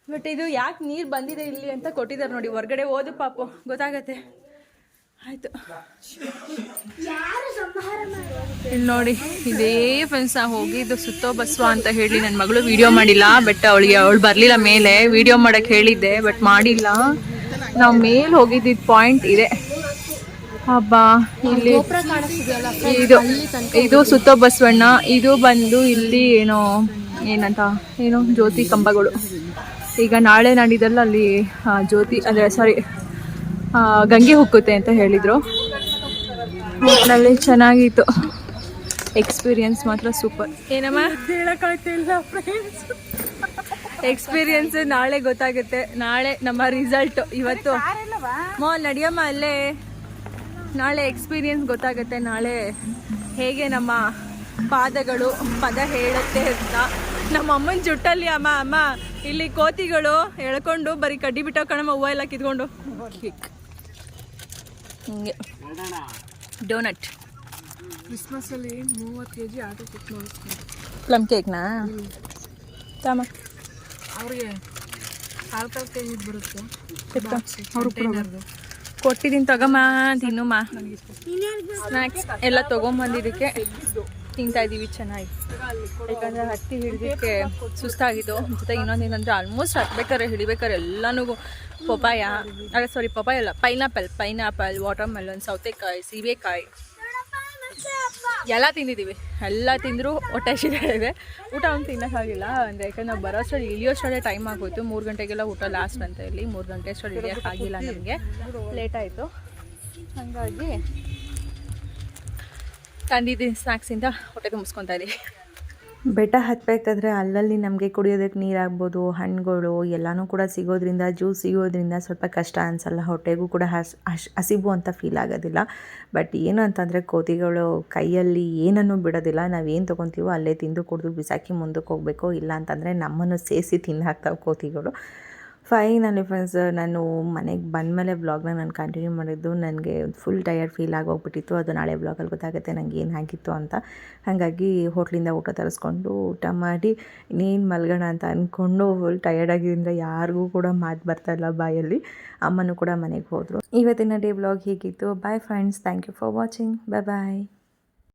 ಬಟ್ ಇದು ಯಾಕೆ ನೀರು ಬಂದಿದೆ ಇಲ್ಲಿ ಅಂತ ಕೊಟ್ಟಿದ್ದಾರೆ ನೋಡಿ. ಹೊರ್ಗಡೆ ಹೋದು ಪಾಪು ಗೊತ್ತಾಗತ್ತೆ. ಆಯಿತು, ಇಲ್ಲಿ ನೋಡಿ ಇದೇ ಫ್ರೆಂಡ್ಸ್. ನಾವು ಹೋಗಿದ್ದು ಸುತ್ತೋ ಬಸ್ವ ಅಂತ ಹೇಳಿ ನನ್ನ ಮಗಳು ವಿಡಿಯೋ ಮಾಡಿಲ್ಲ, ಬಟ್ ಅವಳು ಬರಲಿಲ್ಲ ಮೇಲೆ. ವಿಡಿಯೋ ಮಾಡೋಕ್ಕೆ ಹೇಳಿದ್ದೆ ಬಟ್ ಮಾಡಿಲ್ಲ. ನಾವು ಮೇಲೆ ಹೋಗಿದ್ದಿದ್ದು ಪಾಯಿಂಟ್ ಇದೆ. ಹಬ್ಬ ಇಲ್ಲಿ ಇದು ಸುತ್ತೋ ಬಸವಣ್ಣ. ಇದು ಬಂದು ಇಲ್ಲಿ ಏನೋ ಜ್ಯೋತಿ ಕಂಬಗಳು. ಈಗ ನಾಳೆ ನಾಡಿದ್ದಲ್ಲ ಅಲ್ಲಿ ಜ್ಯೋತಿ ಅಂದರೆ ಸಾರಿ ಗಂಗೆ ಹುಕ್ಕುತ್ತೆ ಅಂತ ಹೇಳಿದರು. ಒಟ್ಟಿನಲ್ಲಿ ಚೆನ್ನಾಗಿತ್ತು, ಎಕ್ಸ್ಪೀರಿಯನ್ಸ್ ಮಾತ್ರ ಸೂಪರ್. ಏನಮ್ಮ ಹೇಳೋಕ್ಕಾಗ್ತಿಲ್ಲ ಫ್ರೆಂಡ್ಸ್, ಎಕ್ಸ್ಪೀರಿಯನ್ಸ್ ನಾಳೆ ಗೊತ್ತಾಗುತ್ತೆ. ನಾಳೆ ನಮ್ಮ ರಿಸಲ್ಟು. ಇವತ್ತು ನಡಿಯಮ್ಮ ಅಲ್ಲೇ, ನಾಳೆ ಎಕ್ಸ್ಪೀರಿಯನ್ಸ್ ಗೊತ್ತಾಗುತ್ತೆ. ನಾಳೆ ಹೇಗೆ ನಮ್ಮ ಪಾದಗಳು ಪದ ಹೇಳುತ್ತೆ ಅಂತ. ನಮ್ಮ ಅಮ್ಮನ ಜುಟ್ಟಲ್ಲಿ ಅಮ್ಮ ಇಲ್ಲಿ ಕೋತಿಗಳು ಎಳ್ಕೊಂಡು ಬರೀ ಕಡ್ಡಿ ಬಿಟ್ಟೋ ಕಣಮ್ಮ, ಹೂವು ಎಲ್ಲ ಕಿತ್ಕೊಂಡು. ಹಿಂಗೆ ಡೋನಟ್ ಕ್ರಿಸ್ಮಸಲ್ಲಿ 30 kg ಆಟೋ ಕೊಟ್ಟು ನೋಡಿಸ್ಕೊಂಡು ಪ್ಲಮ್ ಕೇಕ್ನಾ ತಾಮ ಅವ್ರಿಗೆ 4 kg ಬರುತ್ತೆ. ಅವರು ಕೊಟ್ಟಿದ್ದೀನಿ ತಗಮ್ಮ, ತಿನ್ನುಮ್ಮ. ಸ್ನ್ಯಾಕ್ಸ್ ಎಲ್ಲ ತೊಗೊಂಬಂದಿದ್ದಕ್ಕೆ ತಿಂತಾ ಇದ್ದೀವಿ. ಚೆನ್ನಾಗಿ, ಯಾಕಂದರೆ ಹತ್ತಿ ಹಿಡಿದಕ್ಕೆ ಸುಸ್ತಾಗಿದ್ದು. ಜೊತೆಗೆ ಇನ್ನೊಂದೇನಂದರೆ ಆಲ್ಮೋಸ್ಟ್ ಹತ್ಬೇಕಾರೆ ಹಿಡಿಬೇಕಾರೆ ಎಲ್ಲನೂ ಪಪಾಯ ಅಲ್ಲ, ಪೈನಾಪಲ್, ವಾಟರ್ ಮೆಲನ್, ಸೌತೆಕಾಯಿ, ಸೀಬೆಕಾಯಿ ಎಲ್ಲ ತಿಂದಿದ್ದೀವಿ, ಎಲ್ಲ ತಿಂದರೂ ಹೊಟ್ಟೆ ಇದೆ. ಊಟ ಒಂದು ತಿನ್ನೋಕ್ಕಾಗಿಲ್ಲ ಅಂದರೆ ಯಾಕಂದ್ರೆ ನಾವು ಬರೋಷ್ಟರಲ್ಲಿ ಇಳಿಯೋಷ್ಟರಲ್ಲೇ ಟೈಮ್ ಆಗೋಯ್ತು. 3 ಗಂಟೆಗೆಲ್ಲ ಊಟ ಲಾಸ್ಟ್ ಅಂತ ಹೇಳಿ 3 ಗಂಟೆ ಅಷ್ಟರಲ್ಲಿ ಇಳಿಯೋಕ್ಕಾಗಿಲ್ಲ, ನಮಗೆ ಲೇಟ್ ಆಯಿತು. ಹಾಗಾಗಿ ತಂದಿದ್ದೀನಿ ಸ್ನ್ಯಾಕ್ಸಿಂದ ಹೊಟ್ಟೆ ತುಂಬಿಸ್ಕೊತಾ ಇದ್ದೀವಿ. ಬೆಟ್ಟ ಹತ್ತಬೇಕಾದ್ರೆ ಅಲ್ಲಲ್ಲಿ ನಮಗೆ ಕುಡಿಯೋದಕ್ಕೆ ನೀರಾಗ್ಬೋದು, ಹಣ್ಣುಗಳು ಎಲ್ಲನೂ ಕೂಡ ಸಿಗೋದ್ರಿಂದ, ಜ್ಯೂಸ್ ಸಿಗೋದ್ರಿಂದ ಸ್ವಲ್ಪ ಕಷ್ಟ ಅನಿಸಲ್ಲ. ಹೊಟ್ಟೆಗೂ ಕೂಡ ಹಸಿವು ಅಂತ ಫೀಲ್ ಆಗೋದಿಲ್ಲ. ಬಟ್ ಏನು ಅಂತಂದರೆ ಕೋತಿಗಳು ಕೈಯಲ್ಲಿ ಏನನ್ನೂ ಬಿಡೋದಿಲ್ಲ. ನಾವೇನು ತೊಗೊತೀವೋ ಅಲ್ಲೇ ತಿಂದು ಕುಡಿದು ಬಿಸಾಕಿ ಮುಂದಕ್ಕೆ ಹೋಗಬೇಕು, ಇಲ್ಲ ಅಂತಂದರೆ ನಮ್ಮನ್ನು ಸೇರಿಸಿ ತಿಂದಾಕ್ತಾವೆ ಕೋತಿಗಳು. ಫೈನಲಿ ಫ್ರೆಂಡ್ಸ್, ನಾನು ಮನೆಗೆ ಬಂದಮೇಲೆ ವ್ಲಾಗ್ನ ನಾನು ಕಂಟಿನ್ಯೂ ಮಾಡಿದ್ದು. ನನಗೆ ಫುಲ್ ಟಯರ್ಡ್ ಫೀಲ್ ಆಗೋಗ್ಬಿಟ್ಟಿತ್ತು. ಅದು ನಾಳೆ ವ್ಲಾಗಲ್ಲಿ ಗೊತ್ತಾಗುತ್ತೆ ನನಗೆ ಏನಾಗಿತ್ತು ಅಂತ. ಹಾಗಾಗಿ ಹೋಟ್ಲಿಂದ ಊಟ ತರಿಸ್ಕೊಂಡು ಊಟ ಮಾಡಿ ಇನ್ನೇನು ಮಲ್ಗೋಣ ಅಂತ ಅಂದ್ಕೊಂಡು ಫುಲ್ ಟಯರ್ಡ್ ಆಗಿದ್ದರಿಂದ ಯಾರಿಗೂ ಕೂಡ ಮಾತು ಬರ್ತಾಯಿಲ್ಲ ಬಾಯಲ್ಲಿ. ಅಮ್ಮನೂ ಕೂಡ ಮನೆಗೆ ಹೋದರು. ಇವತ್ತಿನ ಡೇ ವ್ಲಾಗ್ ಹೀಗಿತ್ತು. Bye friends, thank you for watching. Bye.